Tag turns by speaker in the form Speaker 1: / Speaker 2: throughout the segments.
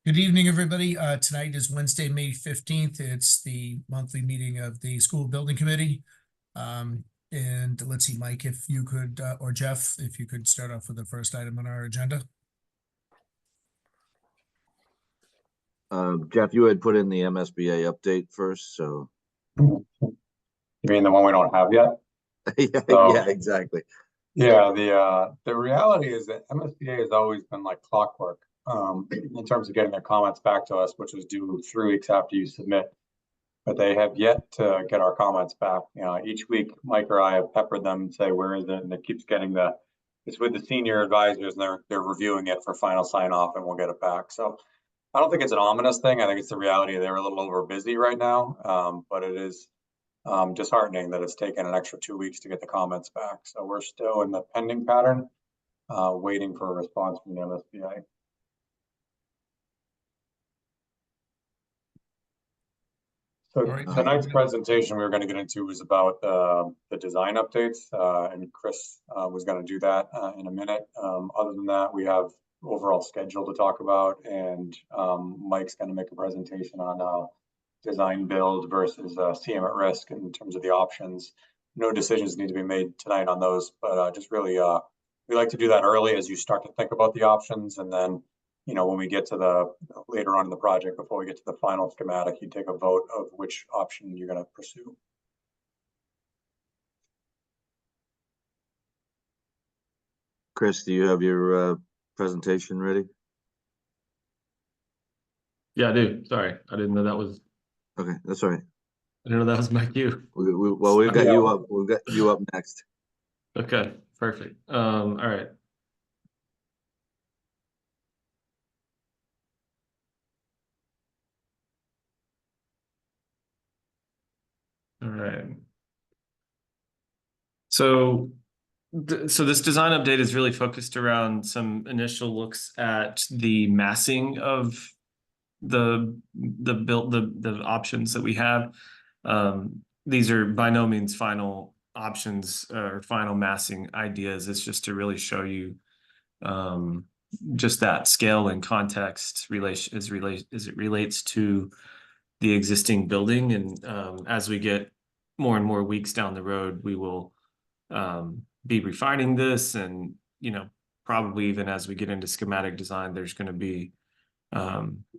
Speaker 1: Good evening, everybody. Tonight is Wednesday, May 15th. It's the monthly meeting of the School Building Committee. And let's see, Mike, if you could, or Jeff, if you could start off with the first item on our agenda.
Speaker 2: Jeff, you had put in the MSBA update first, so.
Speaker 3: You mean the one we don't have yet?
Speaker 2: Yeah, exactly.
Speaker 3: Yeah, the reality is that MSBA has always been like clockwork in terms of getting their comments back to us, which was due 3 weeks after you submit. But they have yet to get our comments back. Each week, Mike or I have peppered them and say, where is it? And it keeps getting it's with the senior advisors, and they're reviewing it for final sign off, and we'll get it back. So I don't think it's an ominous thing. I think it's the reality. They're a little over busy right now, but it is disheartening that it's taken an extra 2 weeks to get the comments back. So we're still in the pending pattern, waiting for a response from the MSBA. So tonight's presentation we were going to get into was about the design updates, and Chris was going to do that in a minute. Other than that, we have overall schedule to talk about, and Mike's going to make a presentation on design build versus CM at risk in terms of the options. No decisions need to be made tonight on those, but just really we like to do that early as you start to think about the options, and then when we get to the later on in the project, before we get to the final schematic, you take a vote of which option you're going to pursue.
Speaker 2: Chris, do you have your presentation ready?
Speaker 4: Yeah, I do. Sorry, I didn't know that was.
Speaker 2: Okay, that's all right.
Speaker 4: I didn't know that was my cue.
Speaker 2: Well, we've got you up. We've got you up next.
Speaker 4: Okay, perfect. All right. All right. So this design update is really focused around some initial looks at the massing of the options that we have. These are by no means final options or final massing ideas. It's just to really show you just that scale and context as it relates to the existing building. And as we get more and more weeks down the road, we will be refining this, and probably even as we get into schematic design, there's going to be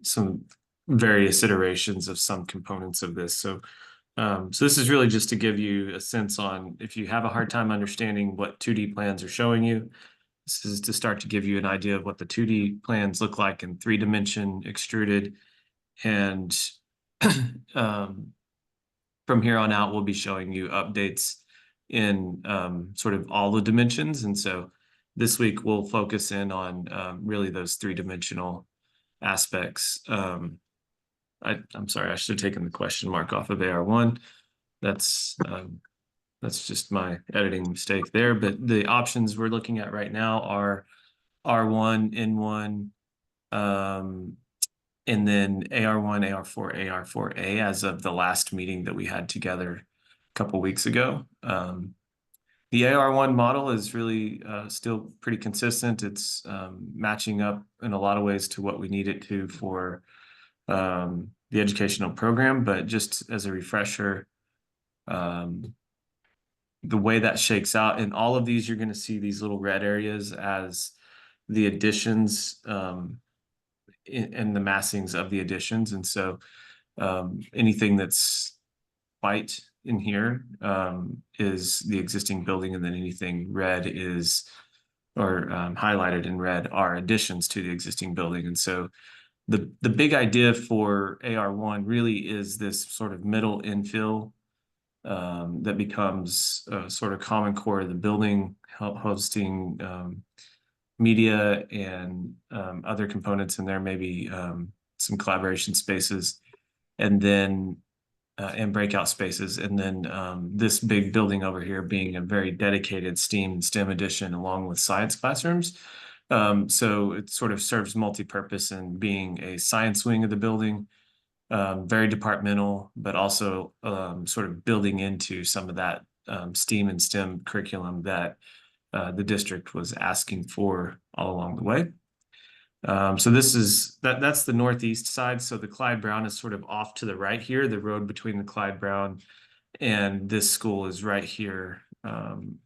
Speaker 4: some various iterations of some components of this. So this is really just to give you a sense on, if you have a hard time understanding what 2D plans are showing you, this is to start to give you an idea of what the 2D plans look like in 3-dimension extruded. And from here on out, we'll be showing you updates in sort of all the dimensions. And so this week we'll focus in on really those 3-dimensional aspects. I'm sorry, I should have taken the question mark off of AR1. That's just my editing mistake there. But the options we're looking at right now are R1, N1, and then AR1, AR4, AR4A as of the last meeting that we had together a couple weeks ago. The AR1 model is really still pretty consistent. It's matching up in a lot of ways to what we need it to for the educational program. But just as a refresher, the way that shakes out in all of these, you're going to see these little red areas as the additions and the massings of the additions. And so anything that's white in here is the existing building, and then anything red is, or highlighted in red, are additions to the existing building. And so the big idea for AR1 really is this sort of middle infill that becomes a sort of common core of the building, hosting media and other components in there, maybe some collaboration spaces, and then and breakout spaces, and then this big building over here being a very dedicated STEM addition along with science classrooms. So it sort of serves multi-purpose and being a science wing of the building, very departmental, but also sort of building into some of that STEAM and STEM curriculum that the district was asking for all along the way. So this is that's the northeast side. So the Clyde Brown is sort of off to the right here. The road between the Clyde Brown and this school is right here on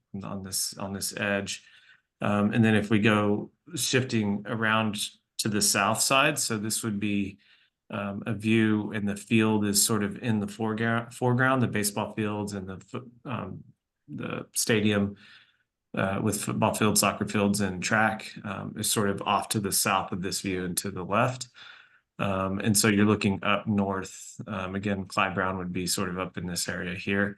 Speaker 4: this edge. And then if we go shifting around to the south side, so this would be a view, and the field is sort of in the foreground, the baseball fields and the stadium with football fields, soccer fields, and track is sort of off to the south of this view and to the left. And so you're looking up north. Again, Clyde Brown would be sort of up in this area here.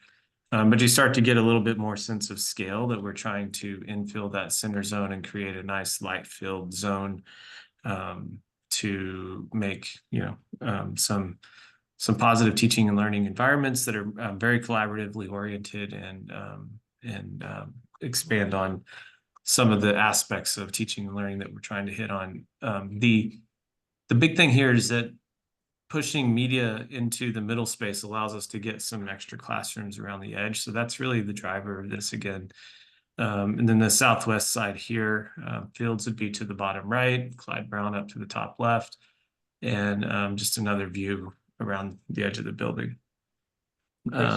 Speaker 4: But you start to get a little bit more sense of scale that we're trying to infill that center zone and create a nice light filled zone to make, some positive teaching and learning environments that are very collaboratively oriented and expand on some of the aspects of teaching and learning that we're trying to hit on. The big thing here is that pushing media into the middle space allows us to get some extra classrooms around the edge. So that's really the driver of this again. And then the southwest side here, fields would be to the bottom right, Clyde Brown up to the top left, and just another view around the edge of the building.
Speaker 5: Chris,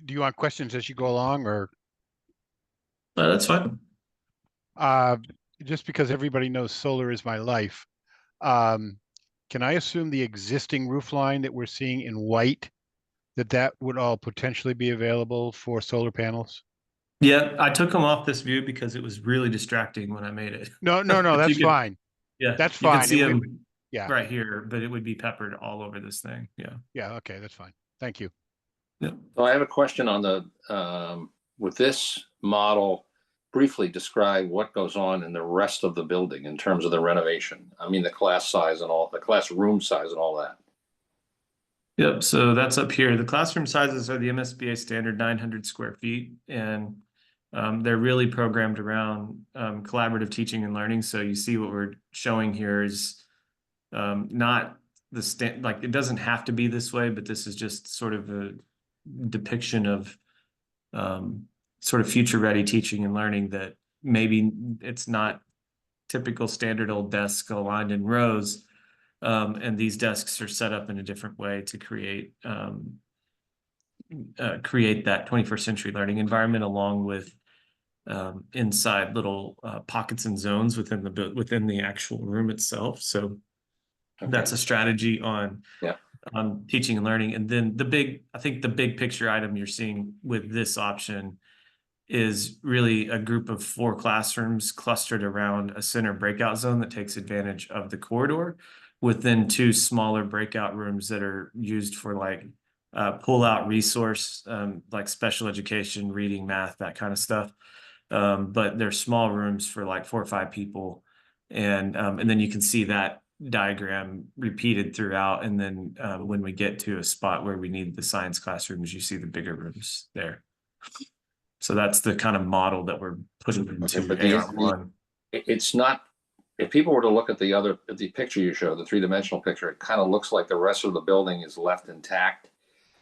Speaker 5: do you want questions as you go along, or?
Speaker 4: That's fine.
Speaker 5: Just because everybody knows solar is my life, can I assume the existing roof line that we're seeing in white, that would all potentially be available for solar panels?
Speaker 4: Yeah, I took them off this view because it was really distracting when I made it.
Speaker 5: No, that's fine.
Speaker 4: Yeah,
Speaker 5: that's
Speaker 4: you
Speaker 5: fine.
Speaker 4: can see them
Speaker 5: yeah,
Speaker 4: right here, but it would be peppered all over this thing. Yeah.
Speaker 5: Yeah. Okay, that's fine. Thank you.
Speaker 4: Yeah.
Speaker 6: So I have a question on the, with this model, briefly describe what goes on in the rest of the building in terms of the renovation. I mean, the class size and all, the classroom size and all that.
Speaker 4: Yep, so that's up here. The classroom sizes are the MSBA standard 900 square feet, and they're really programmed around collaborative teaching and learning. So you see what we're showing here is not the like it doesn't have to be this way, but this is just sort of a depiction of sort of future ready teaching and learning that maybe it's not typical standard old desk aligned in rows. And these desks are set up in a different way to create that 21st century learning environment, along with inside little pockets and zones within the actual room itself. So that's a strategy on teaching and learning. And then I think the big picture item you're seeing with this option is really a group of 4 classrooms clustered around a center breakout zone that takes advantage of the corridor, within 2 smaller breakout rooms that are used for like pull out resource, like special education, reading, math, that kind of stuff. But they're small rooms for like 4 or 5 people. And then you can see that diagram repeated throughout. And then when we get to a spot where we need the science classrooms, you see the bigger rooms there. So that's the kind of model that we're putting into AR1.
Speaker 6: It's not, if people were to look at the picture you showed, the 3-dimensional picture, it kind of looks like the rest of the building is left intact.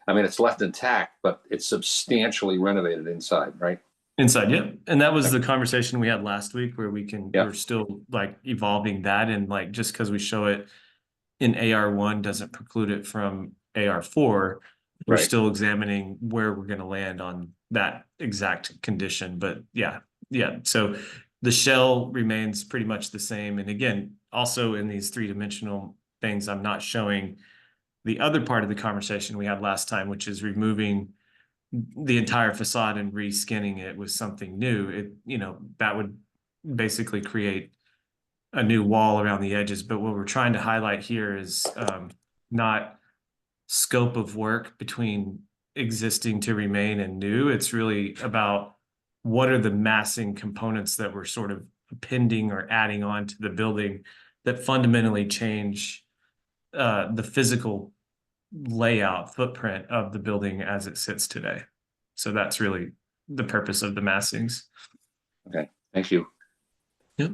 Speaker 6: I mean, it's left intact, but it's substantially renovated inside, right?
Speaker 4: Inside, yeah. And that was the conversation we had last week, where we're still like evolving that, and like just because we show it in AR1 doesn't preclude it from AR4. We're still examining where we're going to land on that exact condition. But yeah. So the shell remains pretty much the same. And again, also in these 3-dimensional things, I'm not showing the other part of the conversation we had last time, which is removing the entire facade and reskinning it with something new. That would basically create a new wall around the edges. But what we're trying to highlight here is not scope of work between existing to remain and new. It's really about what are the massing components that we're sort of appending or adding on to the building that fundamentally change the physical layout footprint of the building as it sits today. So that's really the purpose of the massings.
Speaker 6: Okay, thank you.
Speaker 4: Yep.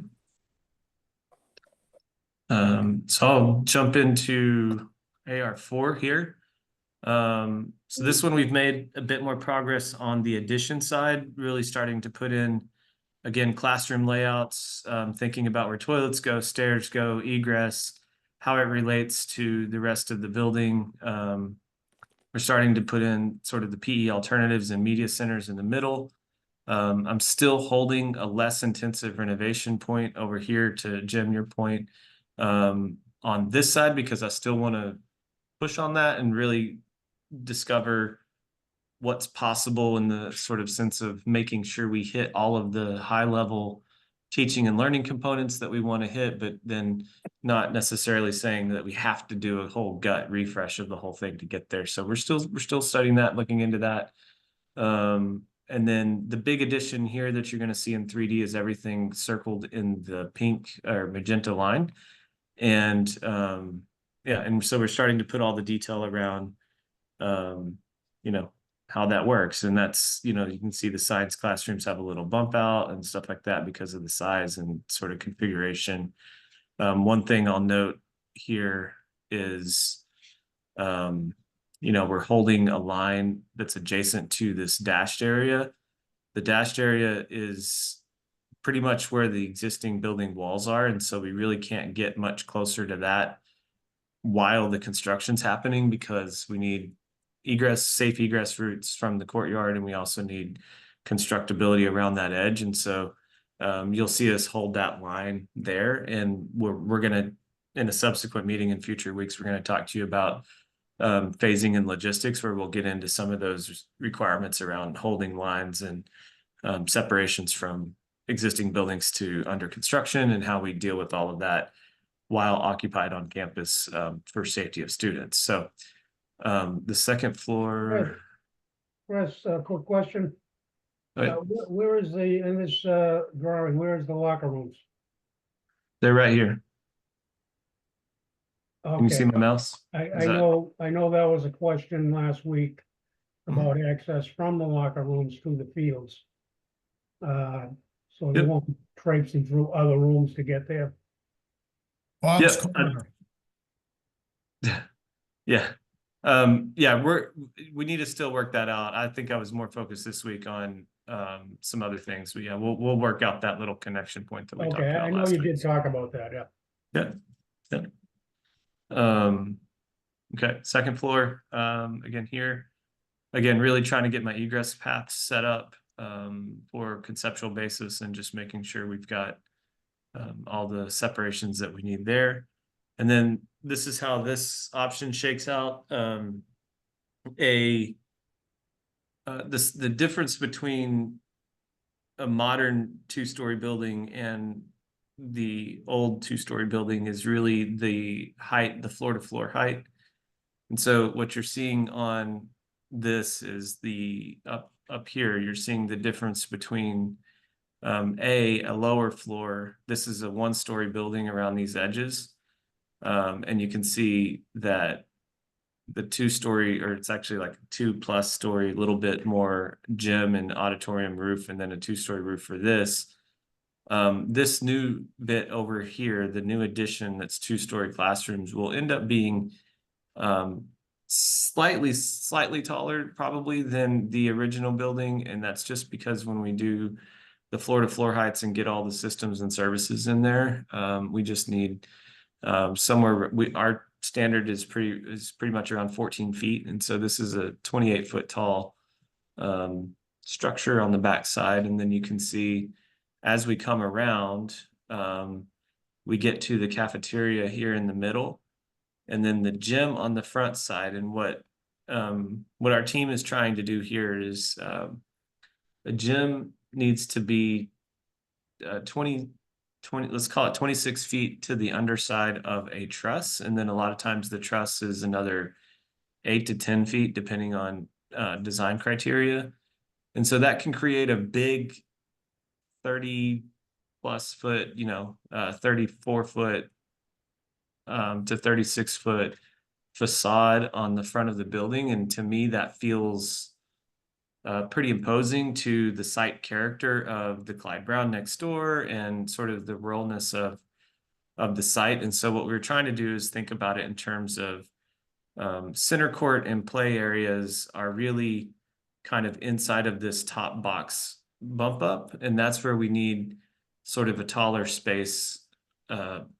Speaker 4: So I'll jump into AR4 here. So this one we've made a bit more progress on the addition side, really starting to put in again, classroom layouts, thinking about where toilets go, stairs go, egress, how it relates to the rest of the building. We're starting to put in sort of the PE alternatives and media centers in the middle. I'm still holding a less intensive renovation point over here to Jim, your point, on this side, because I still want to push on that and really discover what's possible in the sort of sense of making sure we hit all of the high level teaching and learning components that we want to hit, but then not necessarily saying that we have to do a whole gut refresh of the whole thing to get there. So we're still studying that, looking into that. And then the big addition here that you're going to see in 3D is everything circled in the pink or magenta line. And yeah, and so we're starting to put all the detail around, you know, how that works. And that's, you know, you can see the science classrooms have a little bump out and stuff like that because of the size and sort of configuration. One thing I'll note here is, you know, we're holding a line that's adjacent to this dashed area. The dashed area is pretty much where the existing building walls are. And so we really can't get much closer to that while the construction's happening, because we need safe egress routes from the courtyard, and we also need constructability around that edge. And so you'll see us hold that line there, and we're gonna, in a subsequent meeting in future weeks, we're gonna talk to you about phasing and logistics, where we'll get into some of those requirements around holding lines and separations from existing buildings to under construction, and how we deal with all of that while occupied on campus for safety of students. So the second floor.
Speaker 7: Chris, quick question.
Speaker 4: Go ahead.
Speaker 7: Where is in this drawing, where is the locker rooms?
Speaker 4: They're right here. Can you see
Speaker 7: Okay,
Speaker 4: my mouse?
Speaker 7: I
Speaker 4: Is that-
Speaker 7: know that was a question last week about access from the locker rooms to the fields. So they
Speaker 4: Yep.
Speaker 7: won't be traipsing through other rooms to get there.
Speaker 1: Bob's
Speaker 4: Yeah,
Speaker 1: Corner.
Speaker 4: Yeah. Yeah, we need to still work that out. I think I was more focused this week on some other things, but yeah, we'll work out that little connection point that we talked
Speaker 7: Okay,
Speaker 4: about
Speaker 7: I know
Speaker 4: last
Speaker 7: you
Speaker 4: week.
Speaker 7: did talk about that, yeah.
Speaker 4: Yeah. Okay, second floor, again here. Again, really trying to get my egress paths set up for conceptual basis, and just making sure we've got all the separations that we need there. And then this is how this option shakes out. The difference between a modern two-story building and the old two-story building is really the height, the floor-to-floor height. And so what you're seeing on this is the up here, you're seeing the difference between a lower floor. This is a one-story building around these edges. And you can see that the two-story, or it's actually like a 2+ story, a little bit more gym and auditorium roof, and then a 2-story roof for this. This new bit over here, the new addition that's 2-story classrooms, will end up being slightly taller probably than the original building. And that's just because when we do the floor-to-floor heights and get all the systems and services in there, we just need somewhere. Our standard is pretty much around 14 feet, and so this is a 28-foot tall structure on the back side. And then you can see as we come around, we get to the cafeteria here in the middle, and then the gym on the front side. And what our team is trying to do here is a gym needs to be 20, let's call it 26 feet to the underside of a truss. And then a lot of times the truss is another 8 to 10 feet, depending on design criteria. And so that can create a big 30+ foot, 34 foot to 36 foot facade on the front of the building. And to me, that feels pretty imposing to the site character of the Clyde Brown next door and sort of the ruralness of the site. And so what we're trying to do is think about it in terms of center court and play areas are really kind of inside of this top box bump up, and that's where we need sort of a taller space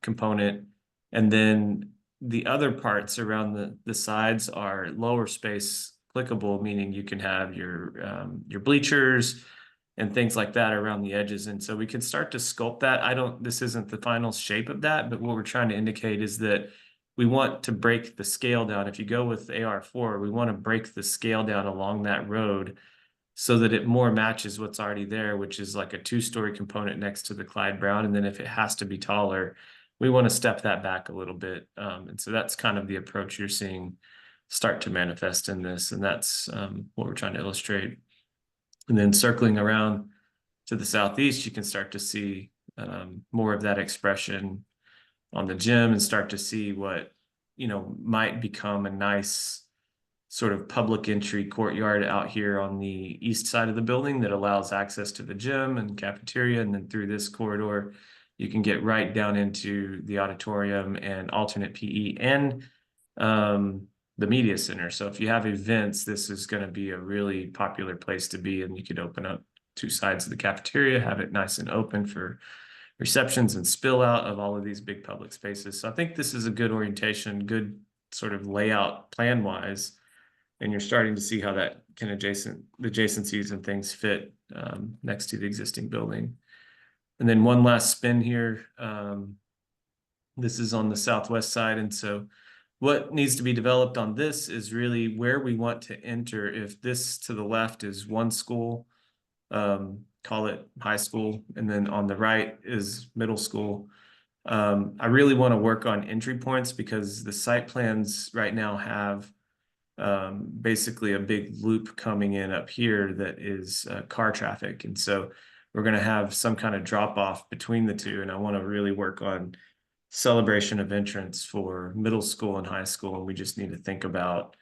Speaker 4: component. And then the other parts around the sides are lower space clickable, meaning you can have your bleachers and things like that around the edges. And so we can start to sculpt that. This isn't the final shape of that, but what we're trying to indicate is that we want to break the scale down. If you go with AR4, we want to break the scale down along that road so that it more matches what's already there, which is like a 2-story component next to the Clyde Brown. And then if it has to be taller, we want to step that back a little bit. And so that's kind of the approach you're seeing start to manifest in this. And that's what we're trying to illustrate. And then circling around to the southeast, you can start to see more of that expression on the gym and start to see what, might become a nice sort of public entry courtyard out here on the east side of the building that allows access to the gym and cafeteria. And then through this corridor, you can get right down into the auditorium and alternate PE and the media center. So if you have events, this is going to be a really popular place to be, and you could open up 2 sides of the cafeteria, have it nice and open for receptions and spill out of all of these big public spaces. So I think this is a good orientation, good sort of layout plan wise, and you're starting to see how that can the adjacencies and things fit next to the existing building. And then one last spin here. This is on the southwest side. And so what needs to be developed on this is really where we want to enter. If this to the left is one school, call it high school, and then on the right is middle school. I really want to work on entry points because the site plans right now have basically a big loop coming in up here that is car traffic. And so we're going to have some kind of drop off between the two. And I want to really work on celebration of entrance for middle school and high school. And we just need to think about,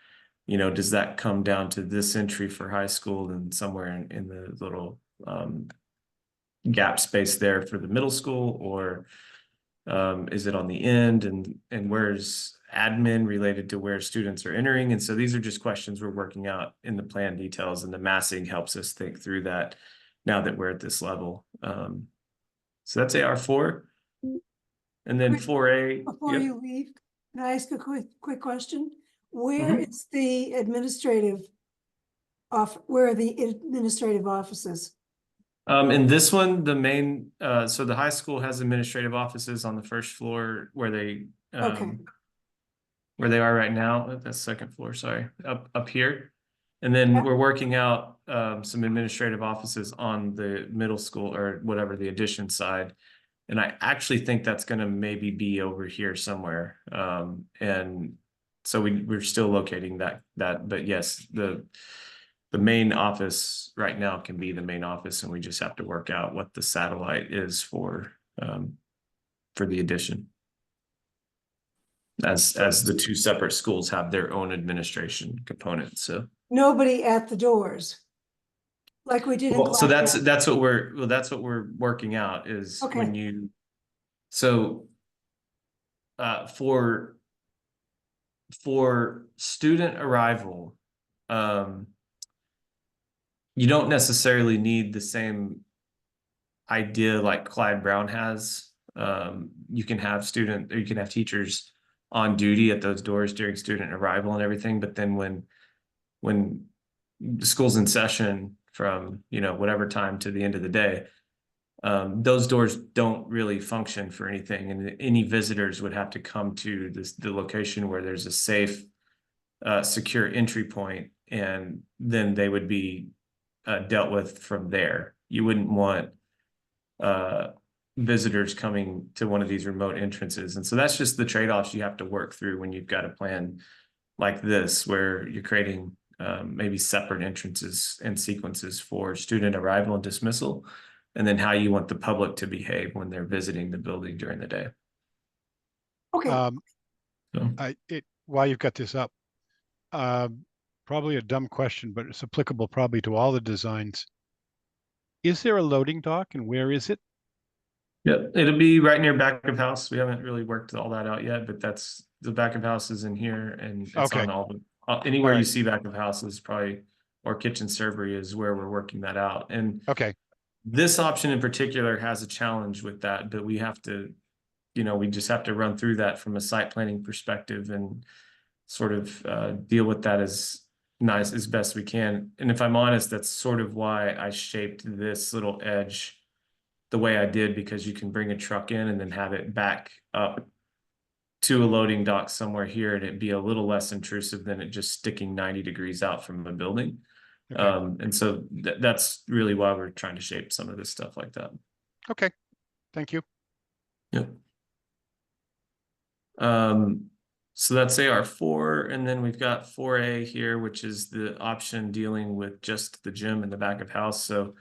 Speaker 4: does that come down to this entry for high school and somewhere in the little gap space there for the middle school, or is it on the end, and where's admin related to where students are entering? And so these are just questions we're working out in the plan details, and the massing helps us think through that now that we're at this level. So that's AR4. And then 4A.
Speaker 8: Before
Speaker 4: Yep.
Speaker 8: you leave, can I ask a quick question? Where is the administrative where are the administrative offices?
Speaker 4: In this one, the main, so the high school has administrative offices on the first floor where they,
Speaker 8: Okay.
Speaker 4: where they are right now. That's second floor, sorry, up here. And then
Speaker 8: Yeah.
Speaker 4: we're working out some administrative offices on the middle school or whatever, the addition side. And I actually think that's going to maybe be over here somewhere. And so we're still locating that, but yes, the main office right now can be the main office, and we just have to work out what the satellite is for the addition. As the 2 separate schools have their own administration components. So
Speaker 8: Nobody at the doors, like we did in
Speaker 4: well, so
Speaker 8: Clark.
Speaker 4: that's what we're working out is
Speaker 8: Okay.
Speaker 4: when you for student arrival, you don't necessarily need the same idea like Clyde Brown has. You can have teachers on duty at those doors during student arrival and everything, but then when the school's in session from whatever time to the end of the day, those doors don't really function for anything, and any visitors would have to come to the location where there's a safe, secure entry point, and then they would be dealt with from there. You wouldn't want visitors coming to one of these remote entrances, and so that's just the trade-offs you have to work through when you've got a plan like this, where you're creating maybe separate entrances and sequences for student arrival and dismissal, and then how you want the public to behave when they're visiting the building during the day.
Speaker 8: Okay,
Speaker 5: While you've got this up, probably a dumb question, but it's applicable probably to all the designs. Is there a loading dock, and where is it?
Speaker 4: Yeah, it'll be right near back of house. We haven't really worked all that out yet, but that's the back of house is in here, and it's
Speaker 5: Okay.
Speaker 4: on all the anywhere you
Speaker 5: Alright.
Speaker 4: see back of house is probably, or kitchen servery is where we're working that out. And
Speaker 5: Okay.
Speaker 4: This option in particular has a challenge with that, but we have to, we just have to run through that from a site planning perspective and sort of deal with that as best we can. And if I'm honest, that's sort of why I shaped this little edge the way I did, because you can bring a truck in and then have it back up to a loading dock somewhere here, and it'd be a little less intrusive than it just sticking 90 degrees out from a building.
Speaker 5: Okay.
Speaker 4: And so that's really why we're trying to shape some of this stuff like that.
Speaker 5: Okay, thank you.
Speaker 4: Yep. So that's AR4, and then we've got 4A here, which is the option dealing with just the gym in the back of house. So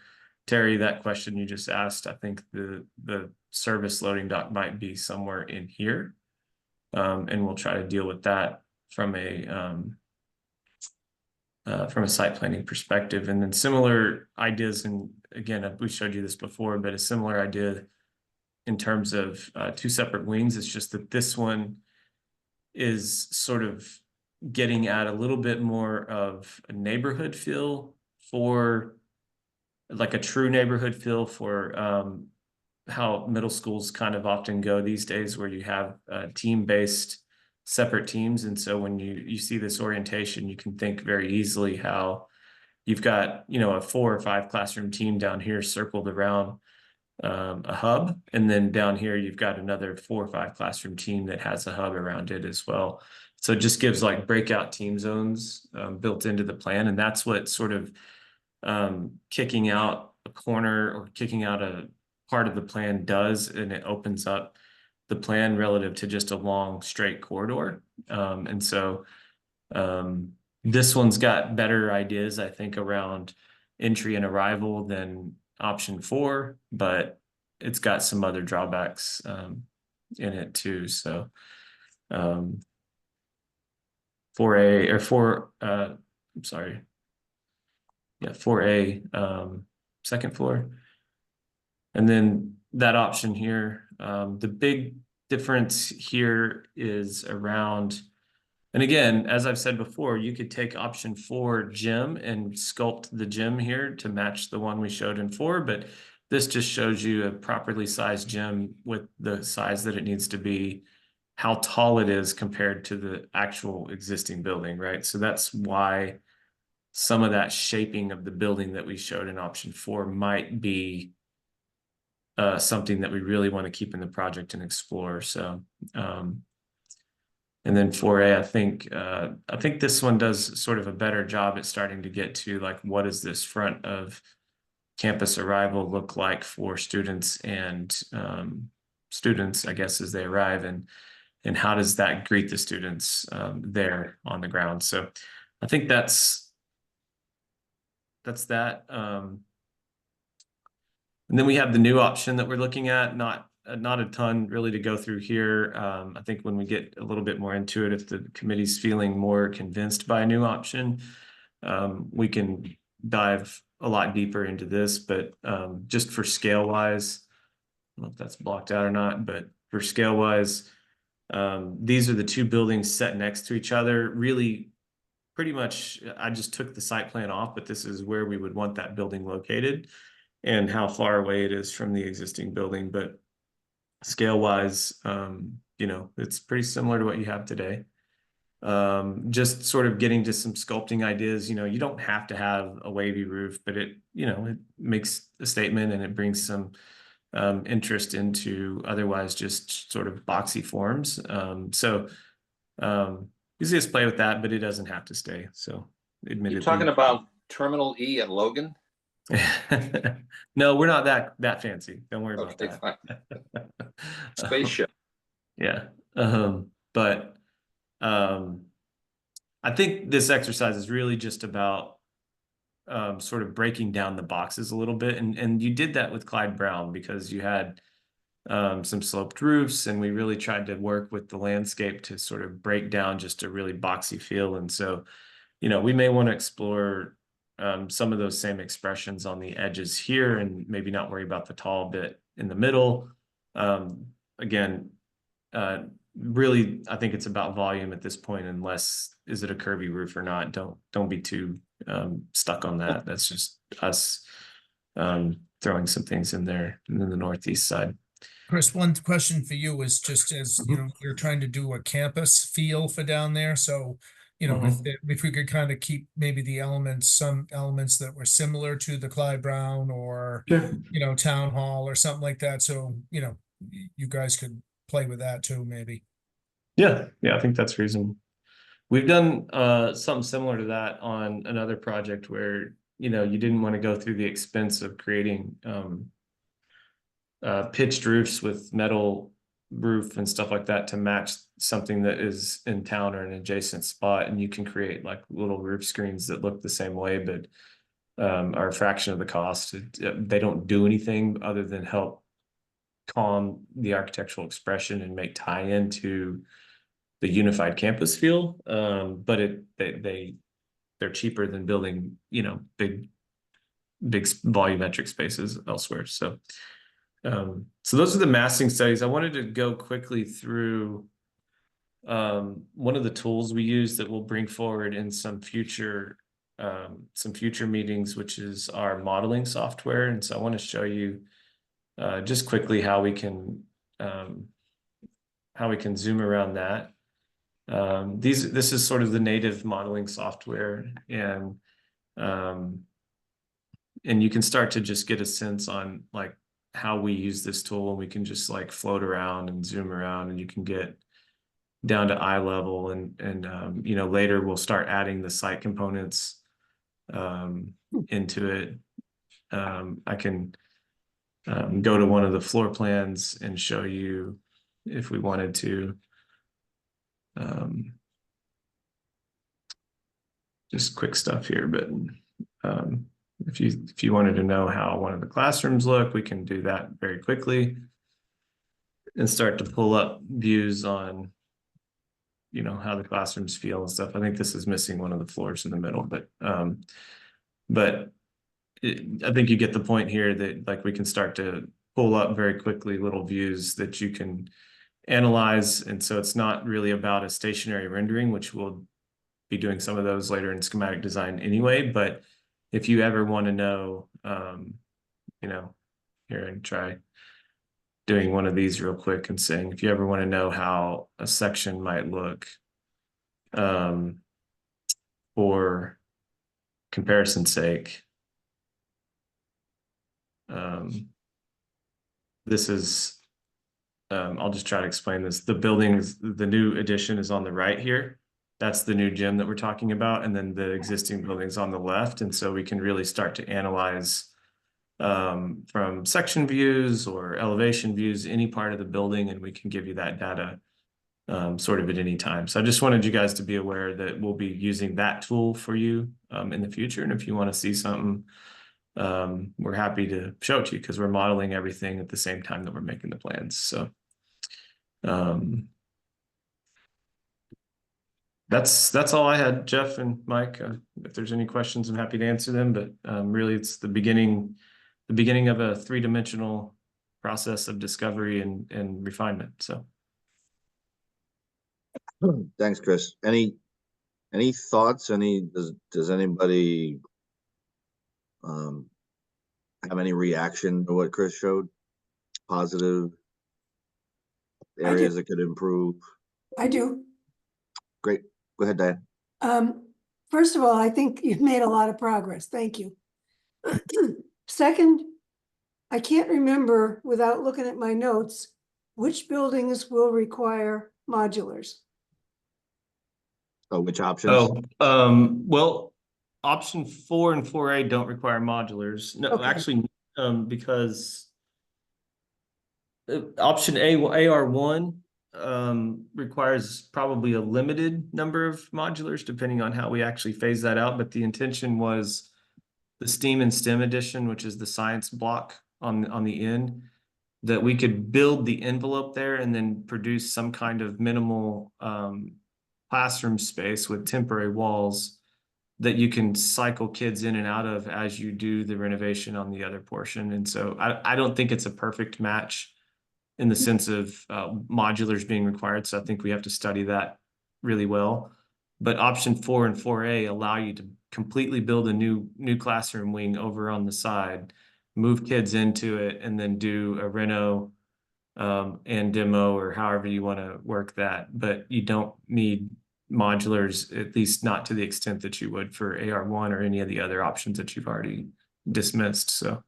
Speaker 4: Terry, that question you just asked, I think the service loading dock might be somewhere in here. And we'll try to deal with that from a site planning perspective. And then similar ideas, and again, we showed you this before, but a similar idea in terms of 2 separate wings. It's just that this one is sort of getting at a little bit more of a neighborhood feel, for like a true neighborhood feel for how middle schools kind of often go these days, where you have team-based separate teams. And so when you see this orientation, you can think very easily how you've got, a 4 or 5 classroom team down here circled around a hub. And then down here, you've got another 4 or 5 classroom team that has a hub around it as well. So it just gives like breakout team zones built into the plan. And that's what sort of kicking out a corner or kicking out a part of the plan does. And it opens up the plan relative to just a long straight corridor. And so this one's got better ideas, I think, around entry and arrival than option 4, but it's got some other drawbacks in it too. So 4A or 4, I'm sorry. Yeah, 4A, second floor. And then that option here, the big difference here is around, and again, as I've said before, you could take option 4 gym and sculpt the gym here to match the one we showed in 4, but this just shows you a properly sized gym with the size that it needs to be, how tall it is compared to the actual existing building, right? So that's why some of that shaping of the building that we showed in option 4 might be something that we really want to keep in the project and explore. So, and then 4A, I think this one does sort of a better job at starting to get to like, what does this front of campus arrival look like for students and I guess, as they arrive, and how does that greet the students there on the ground. So I think that's that. And then we have the new option that we're looking at, not a ton really to go through here. I think when we get a little bit more into it, if the committee's feeling more convinced by a new option, we can dive a lot deeper into this. But just for scale wise, I don't know if that's blocked out or not, but for scale wise, these are the 2 buildings set next to each other. Really, pretty much, I just took the site plan off, but this is where we would want that building located and how far away it is from the existing building. But scale wise, it's pretty similar to what you have today. Just sort of getting to some sculpting ideas. You don't have to have a wavy roof, but it makes a statement, and it brings some interest into otherwise just sort of boxy forms. So easiest play with that, but it doesn't have to stay. So admittedly.
Speaker 6: You're talking about Terminal E at Logan?
Speaker 4: No, we're not that fancy. Don't worry about
Speaker 6: Okay,
Speaker 4: that.
Speaker 6: fine. Spaceship.
Speaker 4: Yeah. But I think this exercise is really just about sort of breaking down the boxes a little bit. And you did that with Clyde Brown because you had some sloped roofs, and we really tried to work with the landscape to sort of break down just a really boxy feel. And so, we may want to explore some of those same expressions on the edges here, and maybe not worry about the tall bit in the middle. Again, really, I think it's about volume at this point, unless is it a curvy roof or not. Don't be too stuck on that. That's just us throwing some things in there and then the northeast side.
Speaker 1: Chris, one question for you is just as, you know, you're trying to do a campus feel for down there, so, you know, if we could kind of keep maybe the elements, some elements that were similar to the Clyde Brown or,
Speaker 4: Sure.
Speaker 1: you know, Town Hall or something like that, so, you know, you guys could play with that too, maybe.
Speaker 4: Yeah, I think that's reasonable. We've done something similar to that on another project where, you know, you didn't want to go through the expense of creating pitched roofs with metal roof and stuff like that to match something that is in town or an adjacent spot, and you can create like little roof screens that look the same way but are a fraction of the cost. They don't do anything other than help calm the architectural expression and make tie-in to the unified campus feel, but they're cheaper than building, you know, big volumetric spaces elsewhere. So those are the massing studies. I wanted to go quickly through one of the tools we use that we'll bring forward in some future meetings, which is our modeling software. And so I want to show you just quickly how we can zoom around that. This is sort of the native modeling software, and you can start to just get a sense on like how we use this tool, and we can just like float around and zoom around, and you can get down to eye level, and you know, later we'll start adding the site components into it. I can go to one of the floor plans and show you if we wanted to. Just quick stuff here, but if you wanted to know how one of the classrooms look, we can do that very quickly and start to pull up views on, you know, how the classrooms feel and stuff. I think this is missing one of the floors in the middle, but I think you get the point here that like we can start to pull up very quickly little views that you can analyze. And so it's not really about a stationary rendering, which we'll be doing some of those later in schematic design anyway. But if you ever want to know, you know, here and try doing one of these real quick and saying, if you ever want to know how a section might look, for comparison's sake, this is, I'll just try to explain this. The new addition is on the right here. That's the new gym that we're talking about. And then the existing building's on the left. And so we can really start to analyze from section views or elevation views, any part of the building, and we can give you that data sort of at any time. So I just wanted you guys to be aware that we'll be using that tool for you in the future. And if you want to see something, we're happy to show it to you because we're modeling everything at the same time that we're making the plans. So that's all I had, Jeff and Mike. If there's any questions, I'm happy to answer them, but really it's the beginning of a three-dimensional process of discovery and refinement. So
Speaker 2: Thanks, Chris. Any thoughts? Does anybody have any reaction to what Chris showed? Positive areas that could improve?
Speaker 8: I do.
Speaker 2: Great. Go ahead, Diane.
Speaker 8: First of all, I think you've made a lot of progress. Thank you. Second, I can't remember without looking at my notes, which buildings will require modulars.
Speaker 2: Oh, which options?
Speaker 4: Well, option 4 and 4A don't require modulars. No,
Speaker 8: Okay.
Speaker 4: actually, because option A, AR1, requires probably a limited number of modulars, depending on how we actually phase that out. But the intention was the STEAM and STEM edition, which is the science block on the end, that we could build the envelope there and then produce some kind of minimal classroom space with temporary walls that you can cycle kids in and out of as you do the renovation on the other portion. And so I don't think it's a perfect match in the sense of modulars being required. So I think we have to study that really well. But option 4 and 4A allow you to completely build a new classroom wing over on the side, move kids into it and then do a reno and demo, or however you want to work that. But you don't need modulars, at least not to the extent that you would for AR1 or any of the other options that you've already dismissed. So,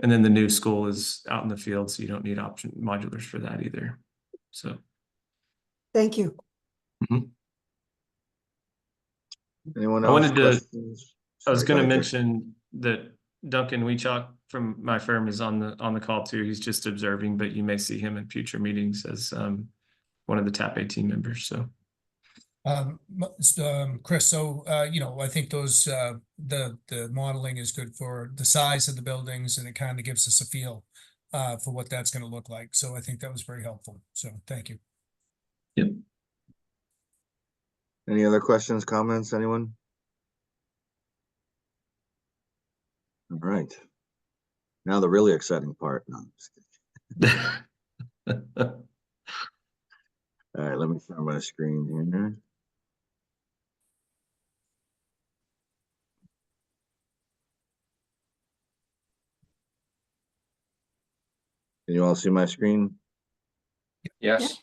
Speaker 4: and then the new school is out in the field, so you don't need option modulars for that either. So,
Speaker 8: Thank you.
Speaker 2: Anyone
Speaker 4: I
Speaker 2: else?
Speaker 4: wanted to-
Speaker 2: Questions?
Speaker 4: I was
Speaker 2: Sorry,
Speaker 4: going to
Speaker 2: go ahead,
Speaker 4: mention that Duncan Weechock from my firm is on the call too. He's just observing, but you may see him in future meetings as one of the TAP A team members. So.
Speaker 1: Chris, so, I think those, the modeling is good for the size of the buildings, and it kind of gives us a feel for what that's going to look like. So I think that was very helpful. So thank you.
Speaker 4: Yep.
Speaker 2: Any other questions, comments, anyone? All right. Now the really exciting part. No, I'm just kidding. All right, let me share my screen here. Can you all see my screen?
Speaker 6: Yes.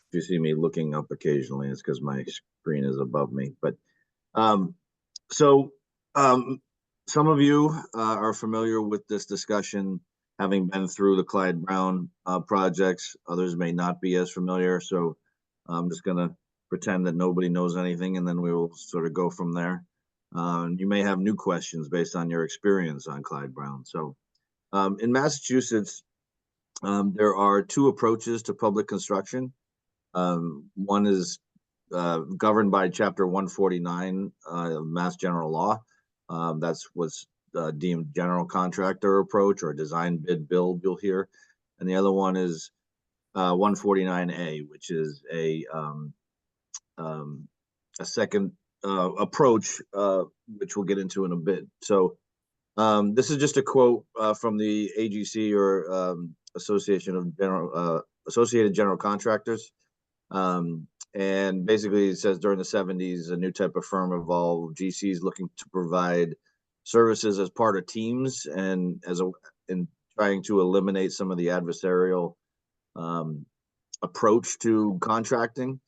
Speaker 2: If you see me looking up occasionally, it's because my screen is above me. But some of you are familiar with this discussion, having been through the Clyde Brown projects. Others may not be as familiar. So I'm just going to pretend that nobody knows anything, and then we will sort of go from there. You may have new questions based on your experience on Clyde Brown. So in Massachusetts, there are two approaches to public construction. One is governed by Chapter 149 of Mass General Law. That's what's deemed general contractor approach, or design bid build, you'll hear. And the other one is 149A, which is a second approach, which we'll get into in a bit. So this is just a quote from the AGC, or Association of Associated General Contractors. And basically it says during the 70s, a new type of firm evolved, GCs looking to provide services as part of teams, and in trying to eliminate some of the adversarial approach to contracting,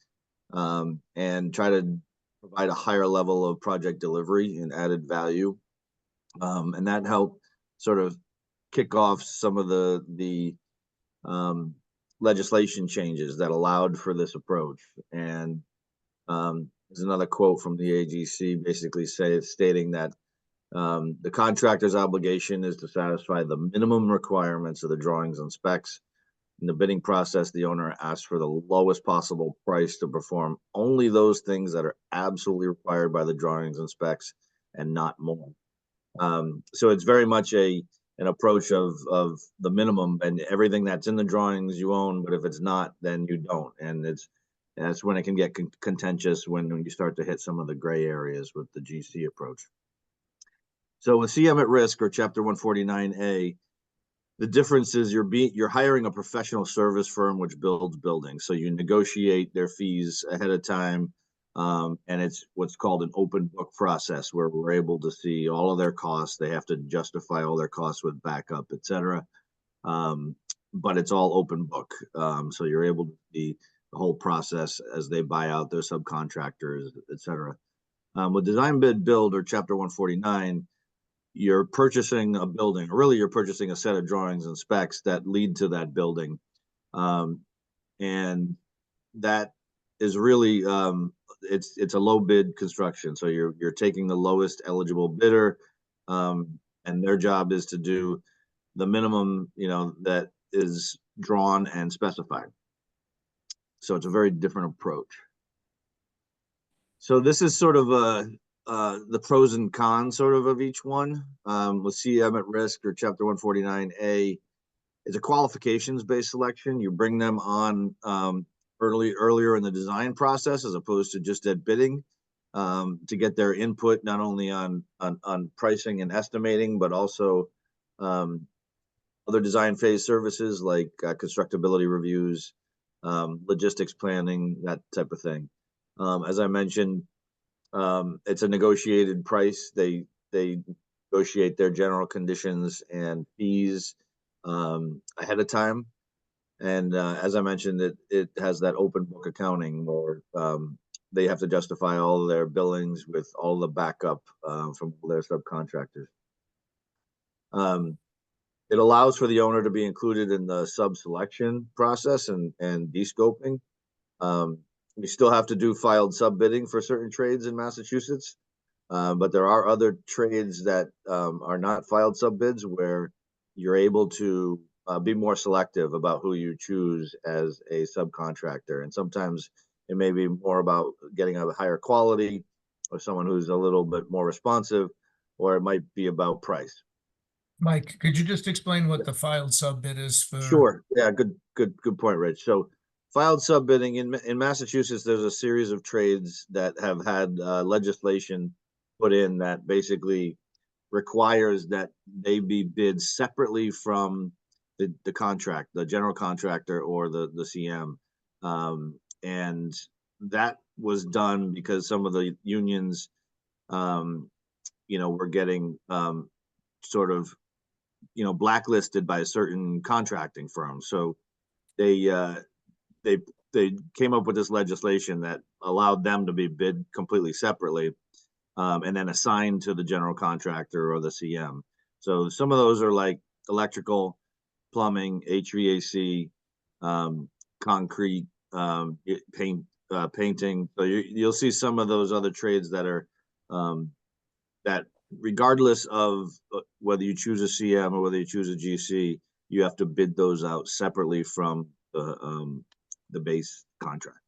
Speaker 2: and try to provide a higher level of project delivery and added value. And that helped sort of kick off some of the legislation changes that allowed for this approach. And there's another quote from the AGC basically stating that the contractor's obligation is to satisfy the minimum requirements of the drawings and specs. In the bidding process, the owner asks for the lowest possible price to perform only those things that are absolutely required by the drawings and specs, and not more. So it's very much an approach of the minimum, and everything that's in the drawings you own, but if it's not, then you don't. And that's when it can get contentious, when you start to hit some of the gray areas with the GC approach. So with CM at risk, or Chapter 149A, the difference is you're hiring a professional service firm which builds buildings. So you negotiate their fees ahead of time. And it's what's called an open book process, where we're able to see all of their costs. They have to justify all their costs with backup, et cetera. But it's all open book. So you're able to see the whole process as they buy out their subcontractors, et cetera. With design bid build, or Chapter 149, you're purchasing a building, or really you're purchasing a set of drawings and specs that lead to that building. And that is really, it's a low bid construction. So you're taking the lowest eligible bidder, and their job is to do the minimum, that is drawn and specified. So it's a very different approach. So this is sort of the pros and cons sort of each one. With CM at risk, or Chapter 149A, it's a qualifications-based selection. You bring them on earlier in the design process, as opposed to just at bidding, to get their input not only on pricing and estimating, but also other design phase services like constructability reviews, logistics planning, that type of thing. As I mentioned, it's a negotiated price. They negotiate their general conditions and fees ahead of time. And as I mentioned, it has that open book accounting where they have to justify all their billings with all the backup from their subcontractors. It allows for the owner to be included in the sub-selection process and descoping. We still have to do filed sub-bidding for certain trades in Massachusetts, but there are other trades that are not filed sub-bids where you're able to be more selective about who you choose as a subcontractor. And sometimes it may be more about getting a higher quality or someone who's a little bit more responsive, or it might be about price.
Speaker 1: Mike, could you just explain what the filed sub bid is for?
Speaker 2: Sure. Yeah, good point, Rich. So filed sub bidding in Massachusetts, there's a series of trades that have had legislation put in that basically requires that they be bid separately from the contract, the general contractor or the CM. And that was done because some of the unions, were getting sort of, blacklisted by certain contracting firms. So they came up with this legislation that allowed them to be bid completely separately, and then assigned to the general contractor or the CM. So some of those are like electrical, plumbing, HVAC, concrete, painting. So you'll see some of those other trades that are that regardless of whether you choose a CM or whether you choose a GC, you have to bid those out separately from the base contract.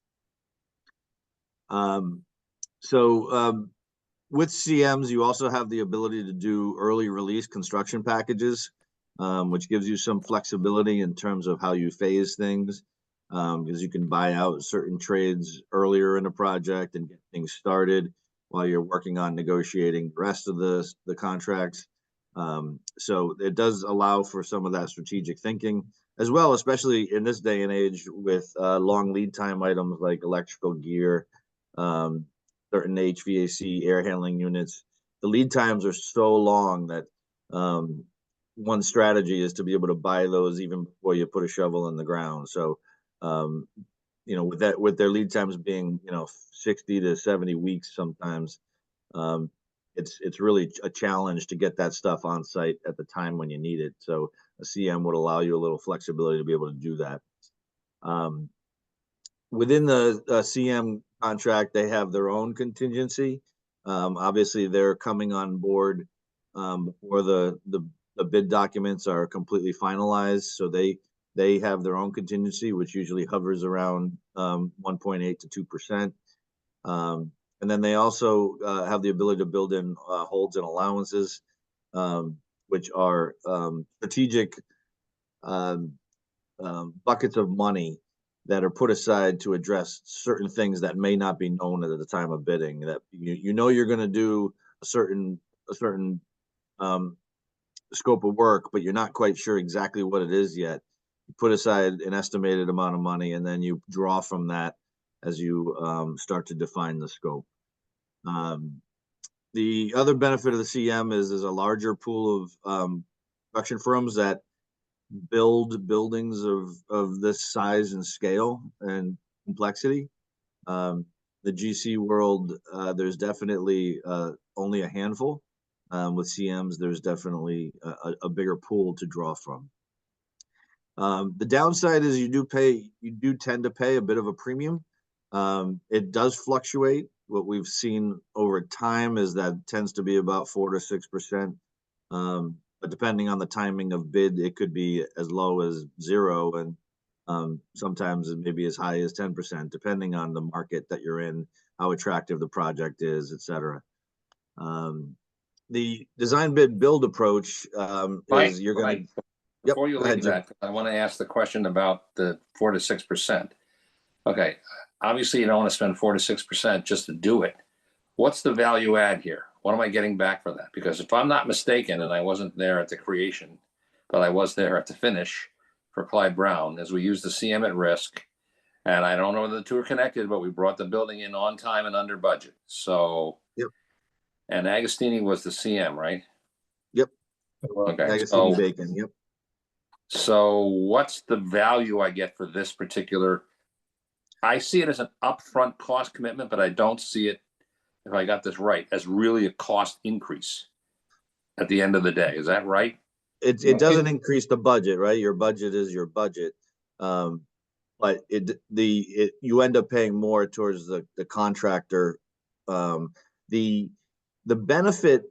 Speaker 2: With CMs, you also have the ability to do early release construction packages, which gives you some flexibility in terms of how you phase things, because you can buy out certain trades earlier in a project and get things started while you're working on negotiating the rest of the contracts. So it does allow for some of that strategic thinking as well, especially in this day and age with long lead time items like electrical gear, certain HVAC air handling units. The lead times are so long that one strategy is to be able to buy those even before you put a shovel in the ground. So, with their lead times being, 60 to 70 weeks sometimes, it's really a challenge to get that stuff on site at the time when you need it. So a CM would allow you a little flexibility to be able to do that. Within the CM contract, they have their own contingency. Obviously, they're coming on board before the bid documents are completely finalized. So they have their own contingency, which usually hovers around 1.8 to 2%. And then they also have the ability to build in holds and allowances, which are strategic buckets of money that are put aside to address certain things that may not be known at the time of bidding. That you're going to do a certain scope of work, but you're not quite sure exactly what it is yet. You put aside an estimated amount of money, and then you draw from that as you start to define the scope. The other benefit of the CM is there's a larger pool of construction firms that build buildings of this size and scale and complexity. The GC world, there's definitely only a handful. With CMs, there's definitely a bigger pool to draw from. The downside is you do tend to pay a bit of a premium. It does fluctuate. What we've seen over time is that tends to be about 4 to 6%. But depending on the timing of bid, it could be as low as 0, and sometimes it may be as high as 10%, depending on the market that you're in, how attractive the project is, etc. The design bid build approach is you're going to.
Speaker 6: Before you leave that, I want to ask the question about the 4 to 6%. Okay, obviously you don't want to spend 4 to 6% just to do it. What's the value add here? What am I getting back for that? Because if I'm not mistaken, and I wasn't there at the creation, but I was there at the finish for Clyde Brown, as we used the CM at risk, and I don't know whether the two are connected, but we brought the building in on time and under budget. So,
Speaker 2: yep.
Speaker 6: And Agostini was the CM, right? Okay,
Speaker 2: Legacy
Speaker 6: so,
Speaker 2: Bacon, yep.
Speaker 6: so what's the value I get for this particular? I see it as an upfront cost commitment, but I don't see it, if I got this right, as really a cost increase at the end of the day. Is that right?
Speaker 2: It doesn't increase the budget, right? Your budget is your budget. But you end up paying more towards the contractor. The benefit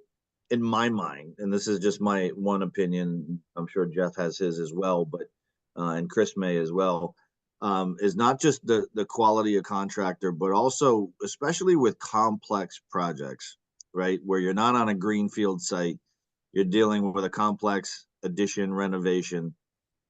Speaker 2: in my mind, and this is just my one opinion, I'm sure Jeff has his as well, but and Chris may as well, is not just the quality of contractor, but also especially with complex projects, right? Where you're not on a greenfield site, you're dealing with a complex addition renovation.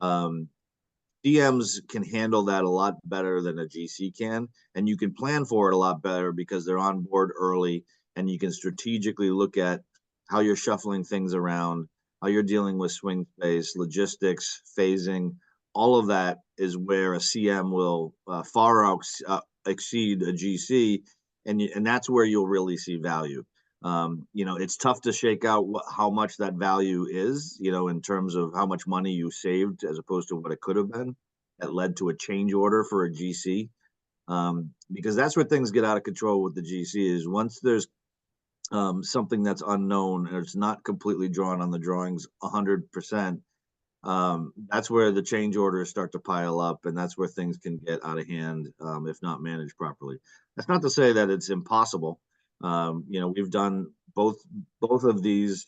Speaker 2: DMs can handle that a lot better than a GC can, and you can plan for it a lot better because they're on board early, and you can strategically look at how you're shuffling things around, how you're dealing with swing space, logistics, phasing. All of that is where a CM will far exceed a GC, and that's where you'll really see value. It's tough to shake out how much that value is, in terms of how much money you saved as opposed to what it could have been that led to a change order for a GC. Because that's where things get out of control with the GC is once there's something that's unknown and it's not completely drawn on the drawings 100%, that's where the change orders start to pile up, and that's where things can get out of hand if not managed properly. That's not to say that it's impossible. We've done both of these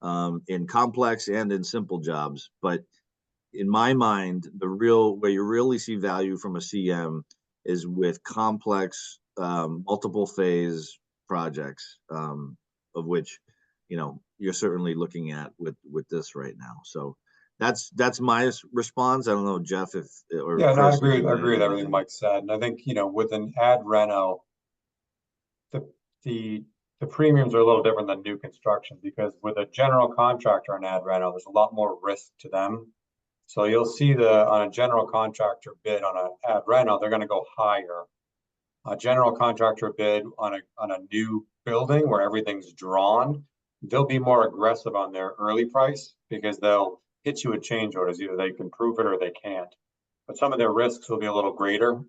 Speaker 2: in complex and in simple jobs, but in my mind, where you really see value from a CM is with complex multiple phase projects, of which you're certainly looking at with this right now. So that's my response. I don't know, Jeff, or
Speaker 3: Yeah, no, I
Speaker 2: Chris,
Speaker 3: agree with everything Mike said. And I think, with an ad reno, the premiums are a little different than new construction, because with a general contractor on ad reno, there's a lot more risk to them. So you'll see on a general contractor bid on an ad reno, they're going to go higher. A general contractor bid on a new building where everything's drawn, they'll be more aggressive on their early price because they'll hit you with change orders. Either they can prove it or they can't. But some of their risks will be a little greater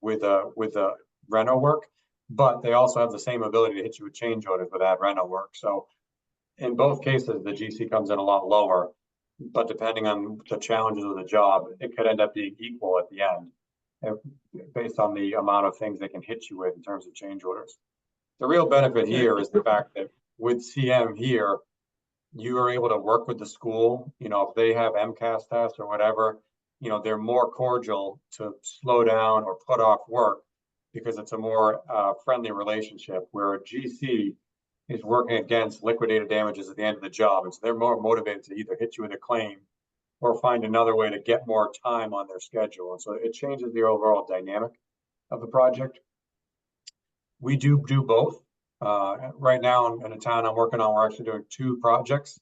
Speaker 3: with the reno work. But they also have the same ability to hit you with change orders with ad reno work. So in both cases, the GC comes in a lot lower, but depending on the challenges of the job, it could end up being equal at the end, based on the amount of things they can hit you with in terms of change orders. The real benefit here is the fact that with CM here, you are able to work with the school. If they have MCAS tests or whatever, they're more cordial to slow down or put off work, because it's a more friendly relationship, where a GC is working against liquidated damages at the end of the job. And so they're more motivated to either hit you with a claim or find another way to get more time on their schedule. And so it changes the overall dynamic of the project. We do both. Right now in a town I'm working on, we're actually doing 2 projects,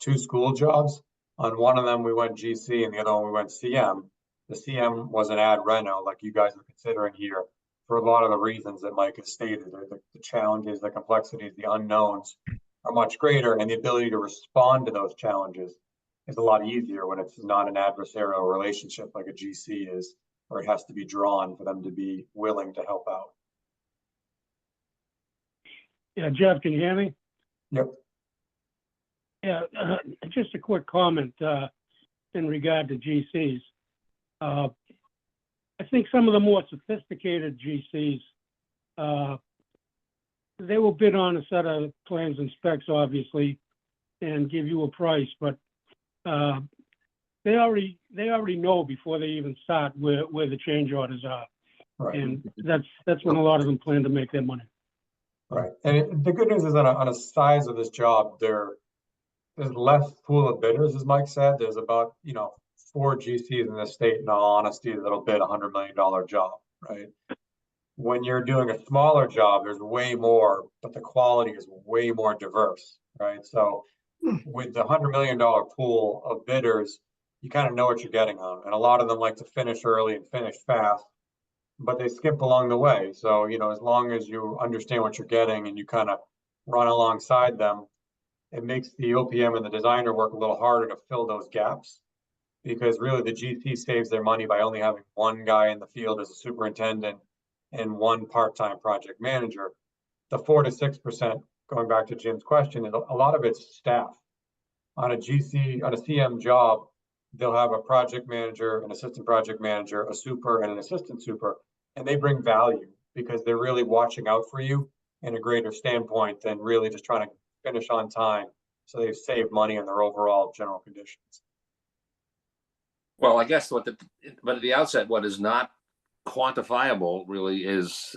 Speaker 3: 2 school jobs. On one of them, we went GC, and the other one we went CM. The CM was an ad reno, like you guys are considering here, for a lot of the reasons that Mike has stated. The challenges, the complexities, the unknowns are much greater, and the ability to respond to those challenges is a lot easier when it's not an adversarial relationship like a GC is, or it has to be drawn for them to be willing to help out.
Speaker 7: Yeah, Jeff, can you hear me?
Speaker 3: Yep.
Speaker 7: Yeah, just a quick comment in regard to GCs. I think some of the more sophisticated GCs, they will bid on a set of plans and specs, obviously, and give you a price, but they already know before they even start where the change orders are.
Speaker 3: Right.
Speaker 7: And that's when a lot of them plan to make their money.
Speaker 3: Right. And the good news is on a size of this job, there's less pool of bidders, as Mike said. There's about, 4 GCs in the state, in all honesty, that'll bid $100 million job, right? When you're doing a smaller job, there's way more, but the quality is way more diverse, right? So with the $100 million pool of bidders, you kind of know what you're getting on. And a lot of them like to finish early and finish fast, but they skip along the way. So, as long as you understand what you're getting and you kind of run alongside them, it makes the OPM and the designer work a little harder to fill those gaps. Because really the GC saves their money by only having one guy in the field as a superintendent and one part-time project manager. The 4 to 6%, going back to Jim's question, is a lot of it's staff. On a CM job, they'll have a project manager, an assistant project manager, a super, and an assistant super, and they bring value because they're really watching out for you in a greater standpoint than really just trying to finish on time. So they save money on their overall general conditions.
Speaker 6: Well, I guess but at the outset, what is not quantifiable really is,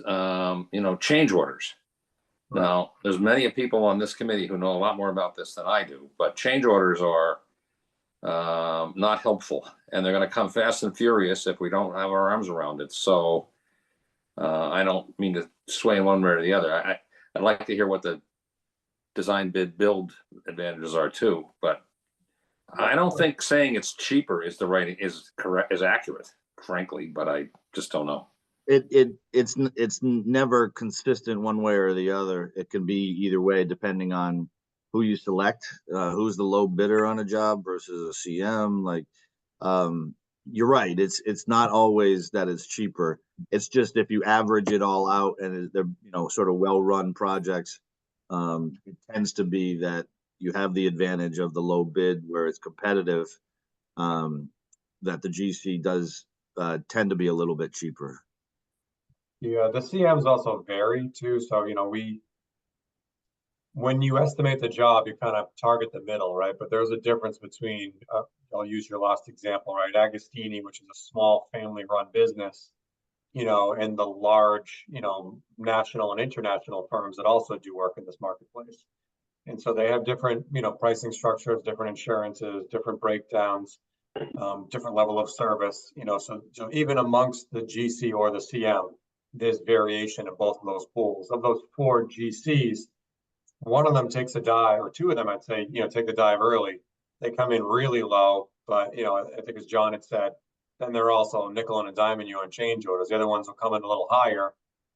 Speaker 6: change orders.
Speaker 3: Right.
Speaker 6: Now, there's many people on this committee who know a lot more about this than I do, but change orders are not helpful, and they're going to come fast and furious if we don't have our arms around it. So I don't mean to sway one way or the other. I'd like to hear what the design bid build advantages are too, but I don't think saying it's cheaper is accurate, frankly, but I just don't know.
Speaker 2: It's never consistent one way or the other. It can be either way depending on who you select, who's the low bidder on a job versus a CM. Like, you're right. It's not always that it's cheaper. It's just if you average it all out and they're sort of well-run projects, it tends to be that you have the advantage of the low bid where it's competitive, that the GC does tend to be a little bit cheaper.
Speaker 3: Yeah, the CMs also vary too. So, when you estimate the job, you kind of target the middle, right? But there's a difference between, I'll use your last example, right? Agostini, which is a small family-run business, and the large, national and international firms that also do work in this marketplace. And so they have different, pricing structures, different insurances, different breakdowns, different level of service, so even amongst the GC or the CM, there's variation in both of those pools. Of those 4 GCs, one of them takes a dive, or 2 of them, I'd say, take the dive early. They come in really low, but, I think as John had said, then they're also nickel and diming you on change orders. The other ones will come in a little higher,